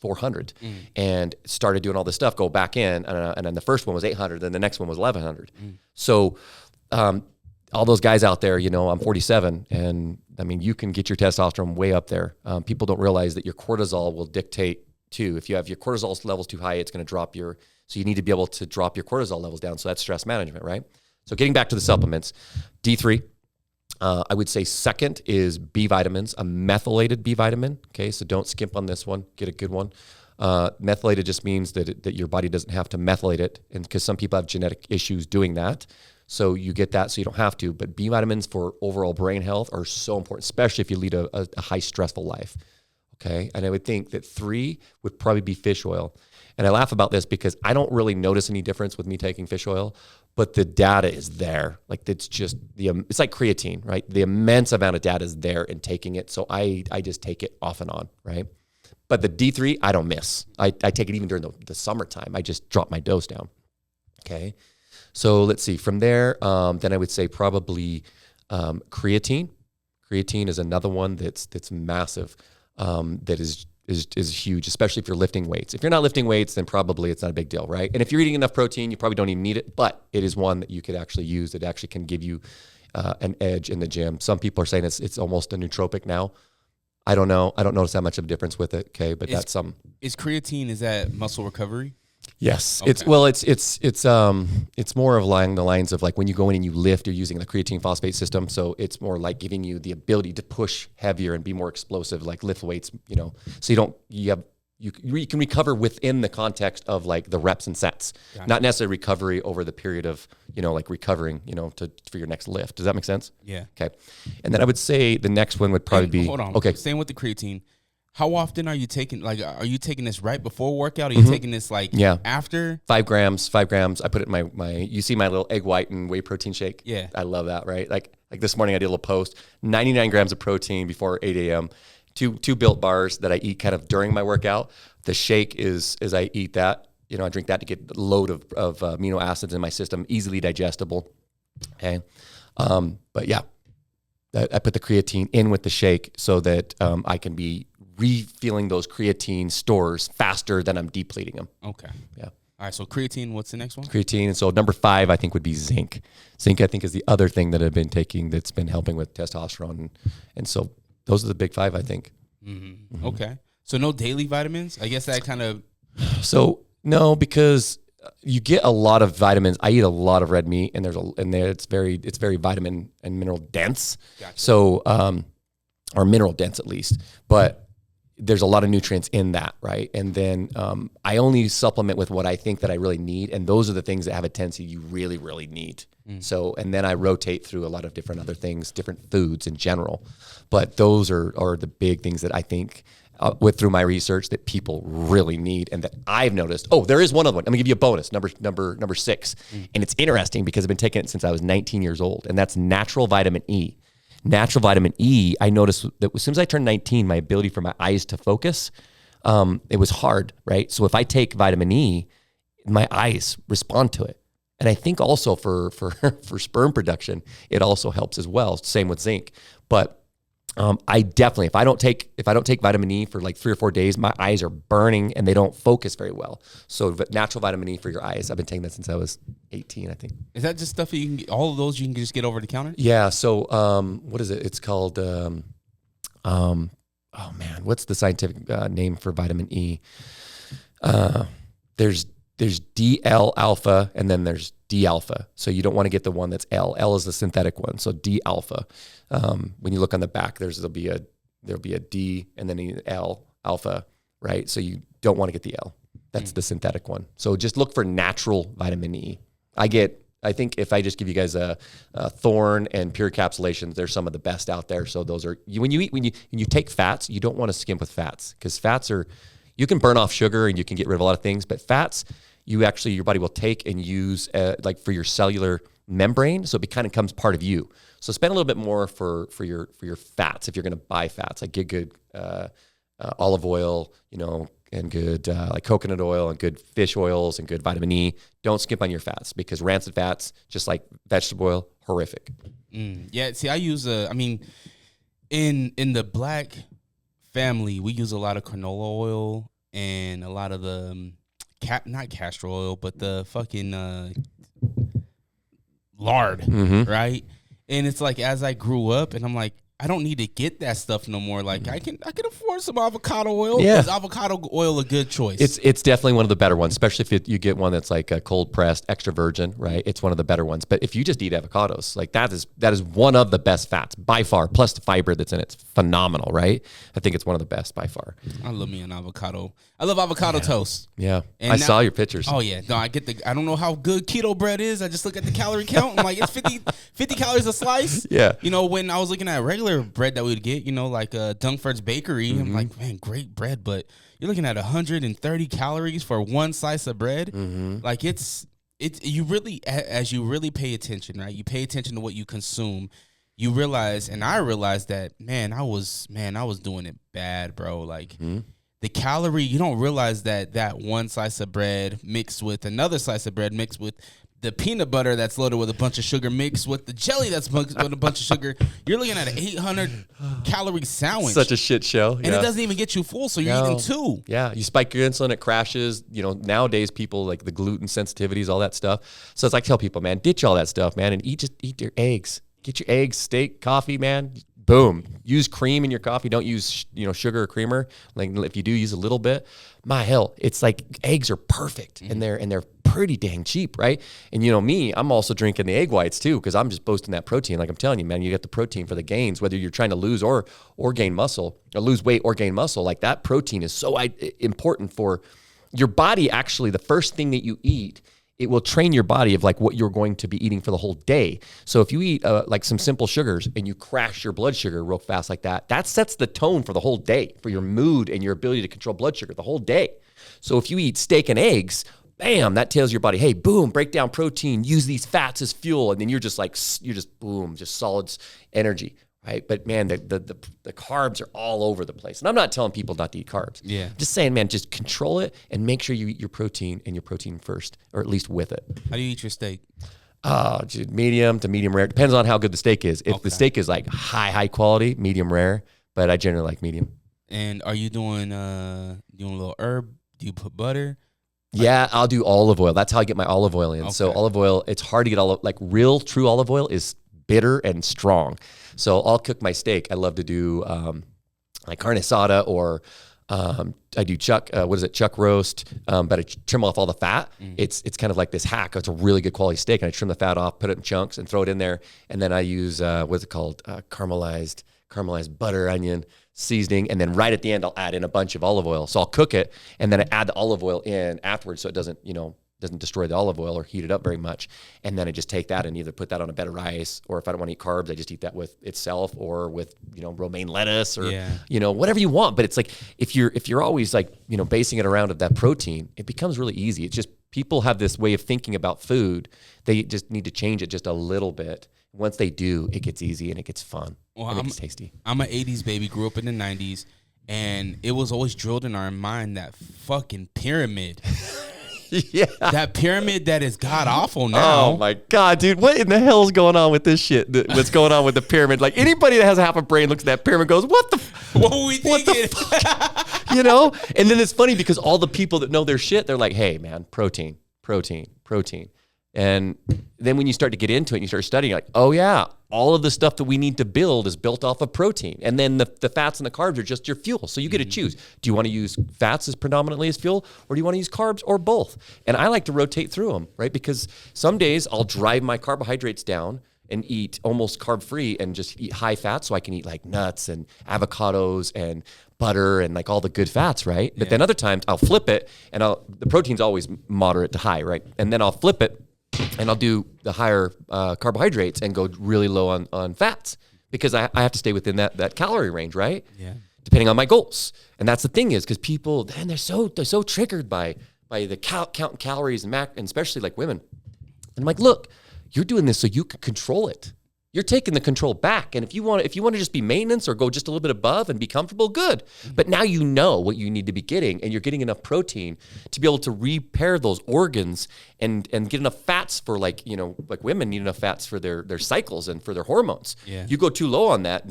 400, and started doing all this stuff. Go back in, and then the first one was 800, then the next one was 1100. So. All those guys out there, I'm 47, and I mean, you can get your testosterone way up there. People don't realize that your cortisol will dictate too. If you have your cortisol levels too high, it's going to drop so you need to be able to drop your cortisol levels down. So that's stress management, right? So getting back to the supplements, D3, I would say second is B vitamins, a methylated B vitamin. Okay, so don't skimp on this one. Get a good one. Methylated just means that your body doesn't have to methylate it, and because some people have genetic issues doing that. So you get that so you don't have to. But B vitamins for overall brain health are so important, especially if you lead a high stressful life. Okay. And I would think that 3 would probably be fish oil. And I laugh about this because I don't really notice any difference with me taking fish oil, but the data is there. Like it's just it's like creatine, right? The immense amount of data is there in taking it. So I just take it off and on, right? But the D3, I don't miss. I take it even during the summertime. I just drop my dose down. Okay. So let's see. From there, then I would say probably creatine. Creatine is another one that's massive. That is huge, especially if you're lifting weights. If you're not lifting weights, then probably it's not a big deal, right? And if you're eating enough protein, you probably don't even need it. But it is one that you could actually use. That actually can give you an edge in the gym. Some people are saying it's almost a nootropic now. I don't know. I don't notice that much of a difference with it. Okay, but that's some. Is creatine? Is that muscle recovery? Yes, okay. It's more of along the lines of like when you go in and you lift, you're using the creatine phosphate system. So it's more like giving you the ability to push heavier and be more explosive, like lift weights. So you can recover within the context of like the reps and sets, not necessarily recovery over the period of like recovering for your next lift. Does that make sense? Yeah. Okay. And then I would say the next one would probably be hold on. Okay. Staying with the creatine. How often are you taking, are you taking this right before workout? Or are you taking this after? 5 grams. I put it in my you see my little egg white and whey protein shake? Yeah. I love that, right? Like this morning I did a little post, 99 grams of protein before 8 a.m., two Built bars that I eat kind of during my workout. The shake is as I eat that, I drink that to get a load of amino acids in my system, easily digestible. Okay. But yeah, I put the creatine in with the shake so that I can be refilling those creatine stores faster than I'm depleting them. Okay. Yeah. All right. So creatine, what's the next one? Creatine. And so number 5, I think, would be zinc. Zinc, I think, is the other thing that I've been taking that's been helping with testosterone. And so those are the big 5, I think. Mm-hmm. Mm-hmm. Okay. So no daily vitamins? I guess that kind of. So no, because you get a lot of vitamins. I eat a lot of red meat, and it's very vitamin and mineral dense. Gotcha. So, or mineral dense at least, but there's a lot of nutrients in that, right? And then I only supplement with what I think that I really need, and those are the things that have a tendency you really, really need. So, and then I rotate through a lot of different other things, different foods in general. But those are the big things that I think through my research that people really need and that I've noticed. Oh, there is one other one. I'm gonna give you a bonus, number 6. And it's interesting because I've been taking it since I was 19 years old, and that's natural vitamin E. Natural vitamin E, I noticed that as soon as I turned 19, my ability for my eyes to focus, it was hard, right? So if I take vitamin E, my eyes respond to it. And I think also for sperm production, it also helps as well. Same with zinc. But I definitely, if I don't take vitamin E for like 3 or 4 days, my eyes are burning and they don't focus very well. So natural vitamin E for your eyes, I've been taking that since I was 18, I think. Is that just stuff that you can get, all of those you can just get over the counter? Yeah. So what is it? It's called, oh man, what's the scientific name for vitamin E? There's DL alpha and then there's D alpha. So you don't want to get the one that's L. L is the synthetic one. So D alpha. When you look on the back, there'll be a D and then an L. alpha, right? So you don't want to get the L. That's the synthetic one. So just look for natural vitamin E. I think if I just give you guys a Thorne and Pure Encapsulations, they're some of the best out there. So those are, when you take fats, you don't want to skimp with fats, because fats you can burn off sugar and you can get rid of a lot of things, but fats, your body will take and use like for your cellular membrane. So it kind of becomes part of you. So spend a little bit more for your fats. If you're going to buy fats, like get good olive oil, and good like coconut oil and good fish oils and good vitamin E. Don't skimp on your fats, because rancid fats, just like vegetable oil, horrific. Yeah, see, I use in the Black family, we use a lot of canola oil and a lot of the not castor oil, but the fucking lard, right? And it's like, as I grew up, and I'm like, I don't need to get that stuff no more. Like I can afford some avocado oil. Yeah. Is avocado oil a good choice? It's definitely one of the better ones, especially if you get one that's like a cold pressed extra virgin, right? It's one of the better ones. But if you just eat avocados, like that is one of the best fats by far. Plus the fiber that's in it's phenomenal, right? I think it's one of the best by far. I love me an avocado. I love avocado toast. Yeah, and I saw your pictures. Oh yeah, no, I don't know how good keto bread is. I just look at the calorie count. I'm like, it's 50 calories a slice. Yeah. When I was looking at regular bread that we'd get, like Dunkford's Bakery, I'm like, man, great bread, but you're looking at 130 calories for one slice of bread. Like it's you really, as you really pay attention, right? You pay attention to what you consume. You realize, and I realized that, I was doing it bad, bro. Like the calorie, you don't realize that one slice of bread mixed with another slice of bread mixed with the peanut butter that's loaded with a bunch of sugar mixed with the jelly that's mixed with a bunch of sugar, you're looking at an 800 calorie sandwich. Such a shit show. And it doesn't even get you full, so you're eating two. Yeah, you spike your insulin, it crashes. Nowadays people like the gluten sensitivities, all that stuff. So it's like, tell people, man, ditch all that stuff, man, and eat your eggs. Get your eggs, steak, coffee, man. Boom. Use cream in your coffee. Don't use, sugar or creamer. Like if you do, use a little bit. My hell, it's like eggs are perfect and they're pretty dang cheap, right? And me, I'm also drinking the egg whites too, because I'm just boasting that protein. Like I'm telling you, man, you get the protein for the gains, whether you're trying to lose or gain muscle, or lose weight or gain muscle. Like that protein is so important for your body. Actually, the first thing that you eat, it will train your body of like what you're going to be eating for the whole day. So if you eat like some simple sugars and you crash your blood sugar real fast like that sets the tone for the whole day, for your mood and your ability to control blood sugar the whole day. So if you eat steak and eggs, bam, that tells your body, hey, boom, break down protein, use these fats as fuel. And then you're just boom, just solids energy. Right. But man, the carbs are all over the place. And I'm not telling people not to eat carbs. Yeah. Just saying, man, just control it and make sure you eat your protein and your protein first, or at least with it. How do you eat your steak? Medium to medium rare. Depends on how good the steak is. If the steak is like high quality, medium rare, but I generally like medium. And are you doing a little herb? Do you put butter? Yeah, I'll do olive oil. That's how I get my olive oil in. Okay. So olive oil, it's hard to get like real true olive oil is bitter and strong. So I'll cook my steak. I love to do like carne asada, or I do chuck roast, but I trim off all the fat. It's kind of like this hack. It's a really good quality steak, and I trim the fat off, put it in chunks, and throw it in there. And then I use what's it called, caramelized butter, onion seasoning, and then right at the end I'll add in a bunch of olive oil. So I'll cook it, and then I add the olive oil in afterwards, so it doesn't destroy the olive oil or heat it up very much. And then I just take that and either put that on a bed of rice, or if I don't want to eat carbs, I just eat that with itself, or with, romaine lettuce, or, whatever you want. But it's like, if you're always like, basing it around of that protein, it becomes really easy. It's just, people have this way of thinking about food. They just need to change it just a little bit. Once they do, it gets easy and it gets fun. Well, and it gets tasty. I'm an 80s baby, grew up in the 90s, and it was always drilled in our mind that fucking pyramid. Yeah. That pyramid that is god awful now. Oh my God, dude. What in the hell is going on with this shit? What's going on with the pyramid? Like, anybody that has a half a brain looks at that pyramid and goes, what were we thinking? And then it's funny because all the people that know their shit, they're like, hey man, protein. And then when you start to get into it and you start studying, you're like, oh yeah, all of the stuff that we need to build is built off of protein. And then the fats and the carbs are just your fuel. So you get to choose. Do you want to use fats as predominantly as fuel, or do you want to use carbs, or both? And I like to rotate through them, right? Because some days I'll drive my carbohydrates down and eat almost carb-free and just eat high fat, so I can eat like nuts and avocados and butter and like all the good fats, right? But then other times I'll flip it and the protein's always moderate to high, right? And then I'll flip it and I'll do the higher carbohydrates and go really low on fats because I have to stay within that calorie range, right? Yeah. Depending on my goals. And that's the thing is because people, then they're so triggered by the counting calories and especially like women. And I'm like, look, you're doing this so you can control it. You're taking the control back. And if you want to just be maintenance or go just a little bit above and be comfortable, good. But now you know what you need to be getting and you're getting enough protein to be able to repair those organs and get enough fats for like women need enough fats for their cycles and for their hormones. Yeah. You go too low on that,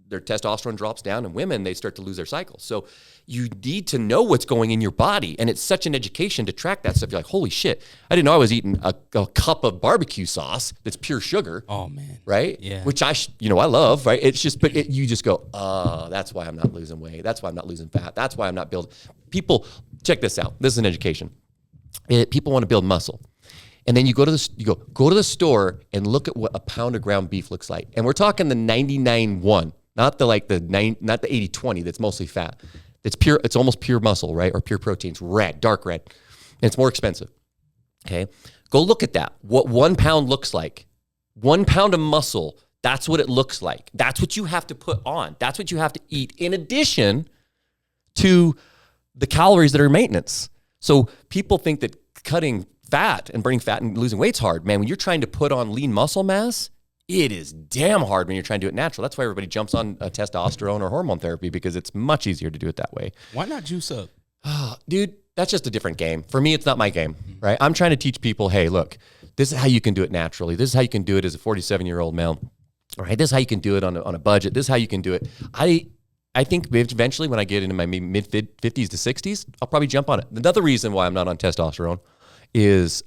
their testosterone drops down, and women, they start to lose their cycles. So you need to know what's going in your body, and it's such an education to track that stuff. You're like, holy shit, I didn't know I was eating a cup of barbecue sauce that's pure sugar. Oh, man. Right? Yeah. Which I love, right? It's just, you just go, that's why I'm not losing weight. That's why I'm not losing fat. That's why I'm not building. People, check this out. This is an education. People want to build muscle. And then you go to the store and look at what a pound of ground beef looks like. And we're talking the 99-1. Not the 80-20 that's mostly fat. It's pure, it's almost pure muscle, right? Or pure proteins, red, dark red. And it's more expensive. Okay? Go look at that. What 1 pound looks like. 1 pound of muscle, that's what it looks like. That's what you have to put on. That's what you have to eat in addition to the calories that are maintenance. So people think that cutting fat and burning fat and losing weight's hard. Man, when you're trying to put on lean muscle mass, it is damn hard when you're trying to do it natural. That's why everybody jumps on testosterone or hormone therapy because it's much easier to do it that way. Why not juice up? Dude, that's just a different game. For me, it's not my game, right? I'm trying to teach people, hey, look, this is how you can do it naturally. This is how you can do it as a 47-year-old male. All right, this is how you can do it on a budget. This is how you can do it. I think eventually when I get into my mid-50s to 60s, I'll probably jump on it. Another reason why I'm not on testosterone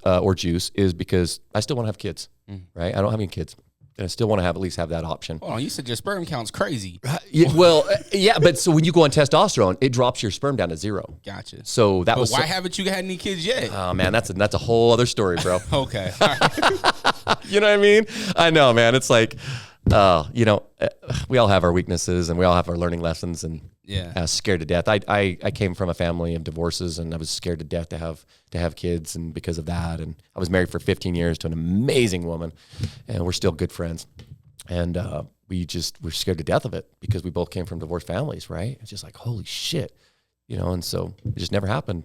or juice is because I still want to have kids, right? I don't have any kids. And I still want to at least have that option. Hold on, you said your sperm count's crazy. Yeah, but so when you go on testosterone, it drops your sperm down to 0. Gotcha. So that why haven't you had any kids yet? Oh man, that's a whole other story, bro. Okay. All right. You know what I mean? I know, man. It's like, we all have our weaknesses and we all have our learning lessons, and I was scared to death. I came from a family of divorces, and I was scared to death to have kids, and because of that, and I was married for 15 years to an amazing woman, and we're still good friends, and we're scared to death of it because we both came from divorced families, right? It's just like, holy shit, and so it just never happened.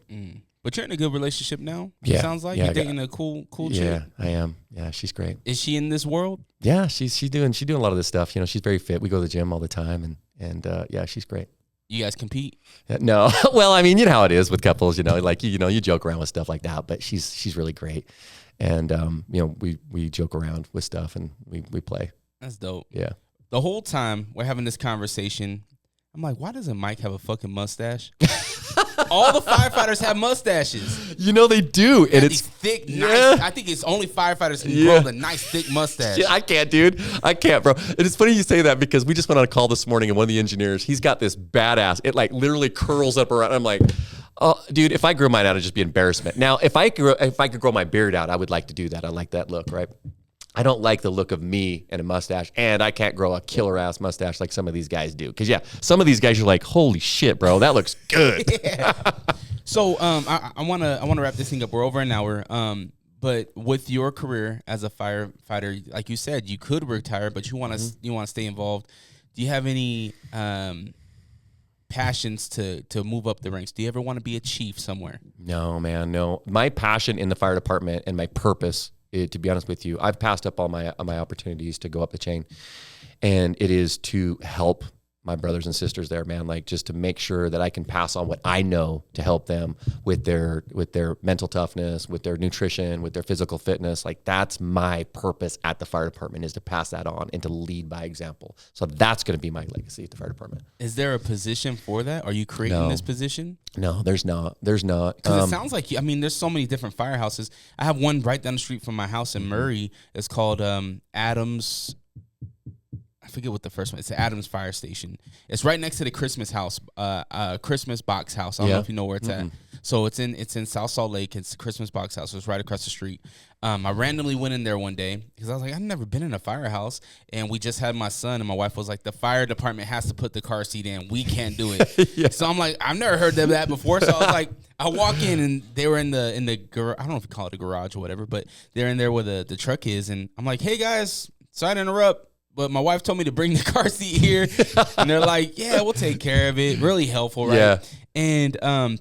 But you're in a good relationship now. Yeah, it sounds like you're dating a cool chick. Yeah, I am. Yeah, she's great. Is she in this world? Yeah, she's doing a lot of this stuff. She's very fit. We go to the gym all the time, and yeah, she's great. You guys compete? No. Well, I mean, you know how it is with couples, like, you joke around with stuff like that, but she's really great. And, we joke around with stuff and we play. That's dope. Yeah. The whole time we're having this conversation, I'm like, why doesn't Mike have a fucking mustache? All the firefighters have mustaches. They do. And it's thick, nice. I think it's only firefighters can grow the nice, thick mustache. Yeah, I can't, dude. I can't, bro. And it's funny you say that because we just went on a call this morning, and one of the engineers, he's got this badass. It like literally curls up around. I'm like, oh, dude, if I grew mine out, it'd just be embarrassment. Now, if I could grow my beard out, I would like to do that. I like that look, right? I don't like the look of me and a mustache, and I can't grow a killer ass mustache like some of these guys do. Because some of these guys are like, holy shit, bro, that looks good. Yeah. So I wanna wrap this thing up. We're over an hour. But with your career as a firefighter, like you said, you could retire, but you wanna stay involved. Do you have any passions to move up the ranks? Do you ever want to be a chief somewhere? No, man, no. My passion in the fire department and my purpose, to be honest with you, I've passed up all my opportunities to go up the chain, and it is to help my brothers and sisters there, man, like just to make sure that I can pass on what I know to help them with their mental toughness, with their nutrition, with their physical fitness. Like that's my purpose at the fire department, is to pass that on and to lead by example. So that's going to be my legacy at the fire department. Is there a position for that? Are you creating this position? No, there's not. Because it sounds like, there's so many different firehouses. I have one right down the street from my house in Murray. It's called Adams. I forget what the first one. It's the Adams Fire Station. It's right next to the Christmas house, Christmas box house. I don't know if you know where it's at. So it's in South Salt Lake. It's the Christmas Box House. So it's right across the street. I randomly went in there one day because I was like, I've never been in a firehouse. And we just had my son, and my wife was like, the fire department has to put the car seat in. We can't do it. Yeah. So I'm like, I've never heard of that before. So I was like, I walk in, and they were in the garage. I don't know if you call it a garage or whatever, but they're in there where the truck is. And I'm like, hey, guys, sorry to interrupt, but my wife told me to bring the car seat here. And they're like, yeah, we'll take care of it. Really helpful, right? Yeah.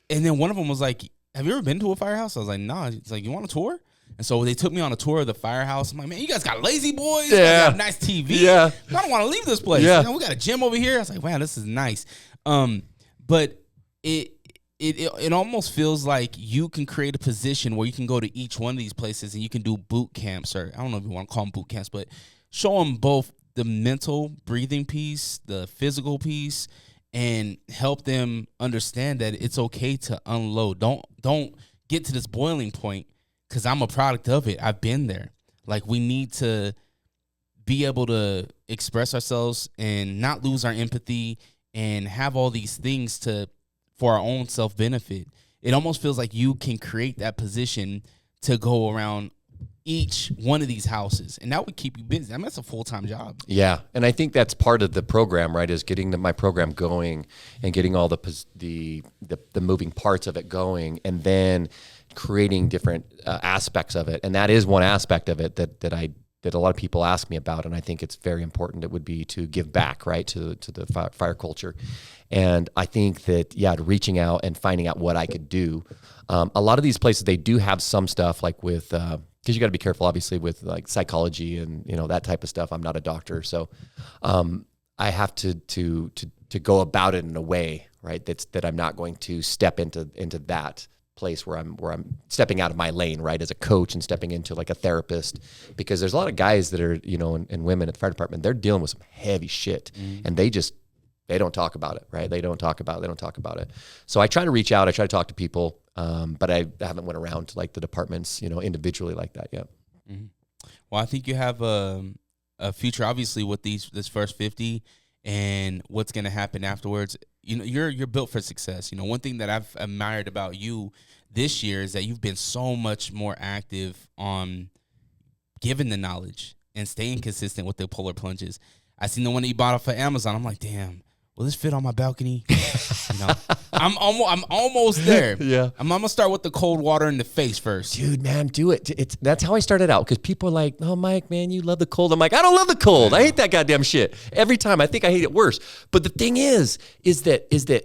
And then one of them was like, have you ever been to a firehouse? I was like, nah. It's like, you want a tour? And so they took me on a tour of the firehouse. I'm like, man, you guys got lazy boys. You guys got a nice TV. Yeah. I don't want to leave this place. Yeah. You know, we got a gym over here. I was like, wow, this is nice. But it almost feels like you can create a position where you can go to each one of these places and you can do boot camps, or I don't know if you want to call them boot camps, but show them both the mental breathing piece, the physical piece, and help them understand that it's okay to unload. Don't get to this boiling point, because I'm a product of it. I've been there. Like, we need to be able to express ourselves and not lose our empathy and have all these things for our own self-benefit. It almost feels like you can create that position to go around each one of these houses, and that would keep you busy. I mean, that's a full-time job. Yeah, and I think that's part of the program, right, is getting my program going and getting all the moving parts of it going, and then creating different aspects of it. And that is one aspect of it that a lot of people ask me about, and I think it's very important. It would be to give back, right, to the fire culture. And I think that, reaching out and finding out what I could do. A lot of these places, they do have some stuff like with, because you got to be careful, obviously, with like psychology and, that type of stuff. I'm not a doctor, so I have to go about it in a way, right, that I'm not going to step into that place where I'm stepping out of my lane, right, as a coach, and stepping into like a therapist, because there's a lot of guys that are, and women at the fire department, they're dealing with some heavy shit, and they don't talk about it, right? They don't talk about it. So I try to reach out. I try to talk to people, but I haven't went around to like the departments, individually like that yet. Mm-hmm. Well, I think you have a future, obviously, with this first 50 and what's going to happen afterwards. You're built for success. One thing that I've admired about you this year is that you've been so much more active on giving the knowledge and staying consistent with the polar plunges. I seen the one that you bought off of Amazon. I'm like, damn, will this fit on my balcony? I'm almost there. Yeah. I'm gonna start with the cold water in the face first. Dude, man, do it. That's how I started out, because people are like, oh, Mike, man, you love the cold. I'm like, I don't love the cold. I hate that goddamn shit. Every time I think I hate it worse. But the thing is that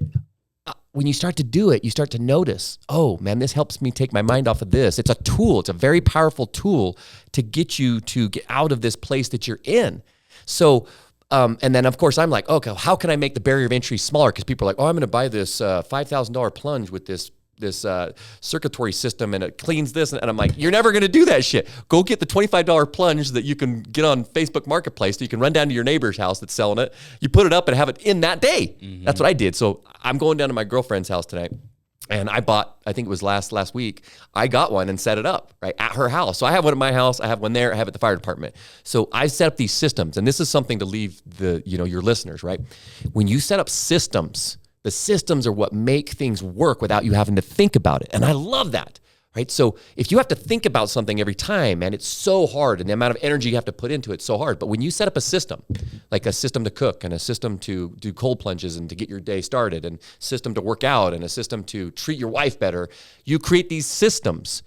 when you start to do it, you start to notice, oh, man, this helps me take my mind off of this. It's a tool. It's a very powerful tool to get you to get out of this place that you're in. So, and then, of course, I'm like, okay, how can I make the barrier of entry smaller? Because people are like, oh, I'm going to buy this $5,000 plunge with this circulatory system, and it cleans this. And I'm like, you're never going to do that shit. Go get the $25 plunge that you can get on Facebook Marketplace. So you can run down to your neighbor's house that's selling it. You put it up and have it in that day. Mm-hmm. That's what I did. So I'm going down to my girlfriend's house tonight. And I bought, I think it was last week, I got one and set it up right at her house. So I have one at my house, I have one there, I have it at the fire department. So I set up these systems, and this is something to leave your listeners, right? When you set up systems, the systems are what make things work without you having to think about it. And I love that, right? So if you have to think about something every time, man, it's so hard, and the amount of energy you have to put into it's so hard. But when you set up a system, like a system to cook and a system to do cold plunges and to get your day started, and system to work out and a system to treat your wife better, you create these systems.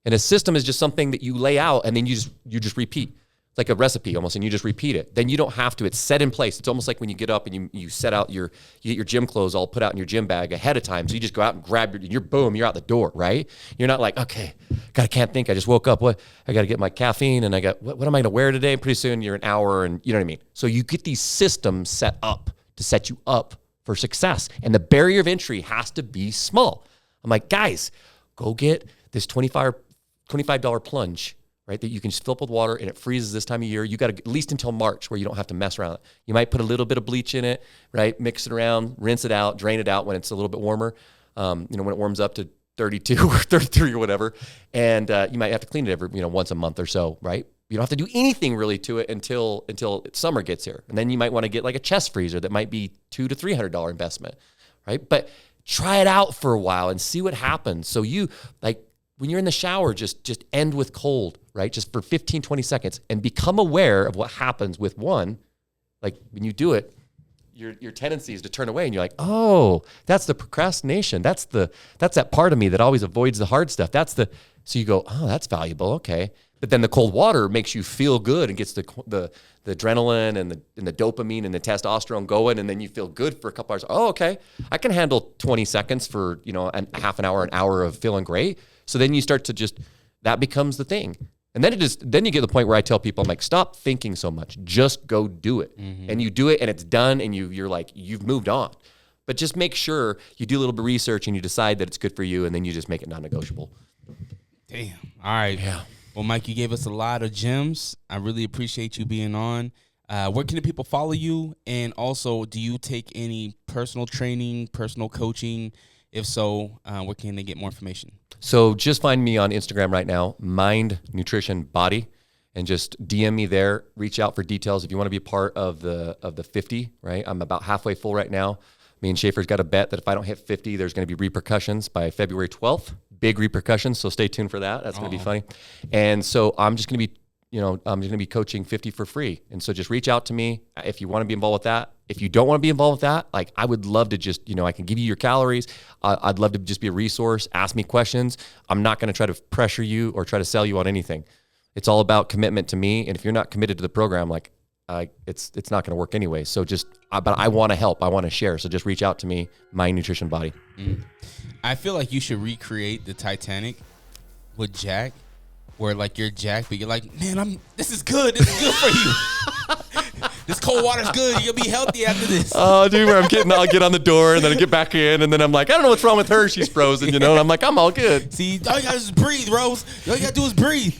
And a system is just something that you lay out and then you just repeat. It's like a recipe almost, and you just repeat it. Then you don't have to. It's set in place. It's almost like when you get up and you set out you get your gym clothes all put out in your gym bag ahead of time. So you just go out and grab you're out the door, right? You're not like, okay, I can't think. I just woke up. What? I got to get my caffeine, and I got, what am I going to wear today? Pretty soon you're an hour, and you know what I mean? So you get these systems set up to set you up for success. And the barrier of entry has to be small. I'm like, guys, go get this $25 plunge, right, that you can just fill up with water, and it freezes this time of year. You got to at least until March, where you don't have to mess around. You might put a little bit of bleach in it, right? Mix it around, rinse it out, drain it out when it's a little bit warmer. When it warms up to 32 or 33 or whatever, and you might have to clean it every once a month or so, right? You don't have to do anything really to it until summer gets here, and then you might want to get like a chest freezer that might be $200 to $300 investment, right? But try it out for a while and see what happens. So you, like, when you're in the shower, just end with cold, right? Just for 15, 20 seconds and become aware of what happens with one. Like when you do it, your tendency is to turn away and you're like, oh, that's the procrastination. That's that part of me that always avoids the hard stuff. So you go, oh, that's valuable. Okay. But then the cold water makes you feel good and gets the adrenaline and the dopamine and the testosterone going. And then you feel good for a couple hours. Oh, okay. I can handle 20 seconds for, a half an hour of feeling great. So then you start to that becomes the thing. And then then you get to the point where I tell people, I'm like, stop thinking so much, just go do it. Mm-hmm. And you do it and it's done and you're like, you've moved on. But just make sure you do a little bit of research and you decide that it's good for you and then you just make it non-negotiable. Damn. All right. Yeah. Well, Mike, you gave us a lot of gems. I really appreciate you being on. Where can the people follow you? And also, do you take any personal training, personal coaching? If so, where can they get more information? So just find me on Instagram right now, Mind Nutrition Body, and just DM me there. Reach out for details if you want to be a part of the 50. Right, I'm about halfway full right now. Me and Schaefer's got a bet that if I don't hit 50, there's going to be repercussions by February 12th. Big repercussions, so stay tuned for that. That's going to be funny. And so I'm just going to be, I'm going to be coaching 50 for free. And so just reach out to me if you want to be involved with that. If you don't want to be involved with that, like I would love to just, I can give you your calories. I'd love to just be a resource. Ask me questions. I'm not going to try to pressure you or try to sell you on anything. It's all about commitment to me. And if you're not committed to the program, like it's not going to work anyway. So but I want to help. I want to share. So just reach out to me, Mind Nutrition Body. I feel like you should recreate the Titanic with Jack, where like you're Jack, but you're like, man, this is good. This is good for you. This cold water's good. You'll be healthy after this. Oh, dude, where I'll get on the door and then I get back in and then I'm like, I don't know what's wrong with her. She's frozen, And I'm like, I'm all good. See, all you gotta do is breathe, Rose. All you gotta do is breathe.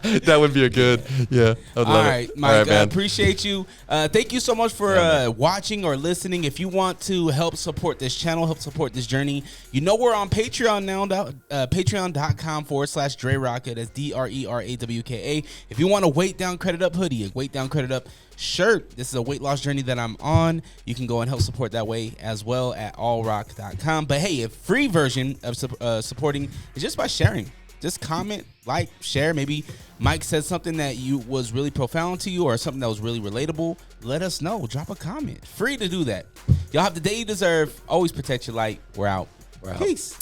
That would be a good, yeah. I would love all right, it. Mike, all right, man. I appreciate you. Thank you so much for watching or listening. If you want to help support this channel, help support this journey, we're on Patreon now, patreon.com/Drerawka. That's DRERAWKA. If you want a Weight Down Credit Up hoodie, a Weight Down Credit Up shirt, this is a weight loss journey that I'm on. You can go and help support that way as well at allrock.com. But hey, a free version of supporting is just by sharing. Just comment, like, share. Maybe Mike said something that was really profound to you or something that was really relatable. Let us know. Drop a comment. Free to do that. Y'all have the day you deserve. Always protect your light. We're out. Peace.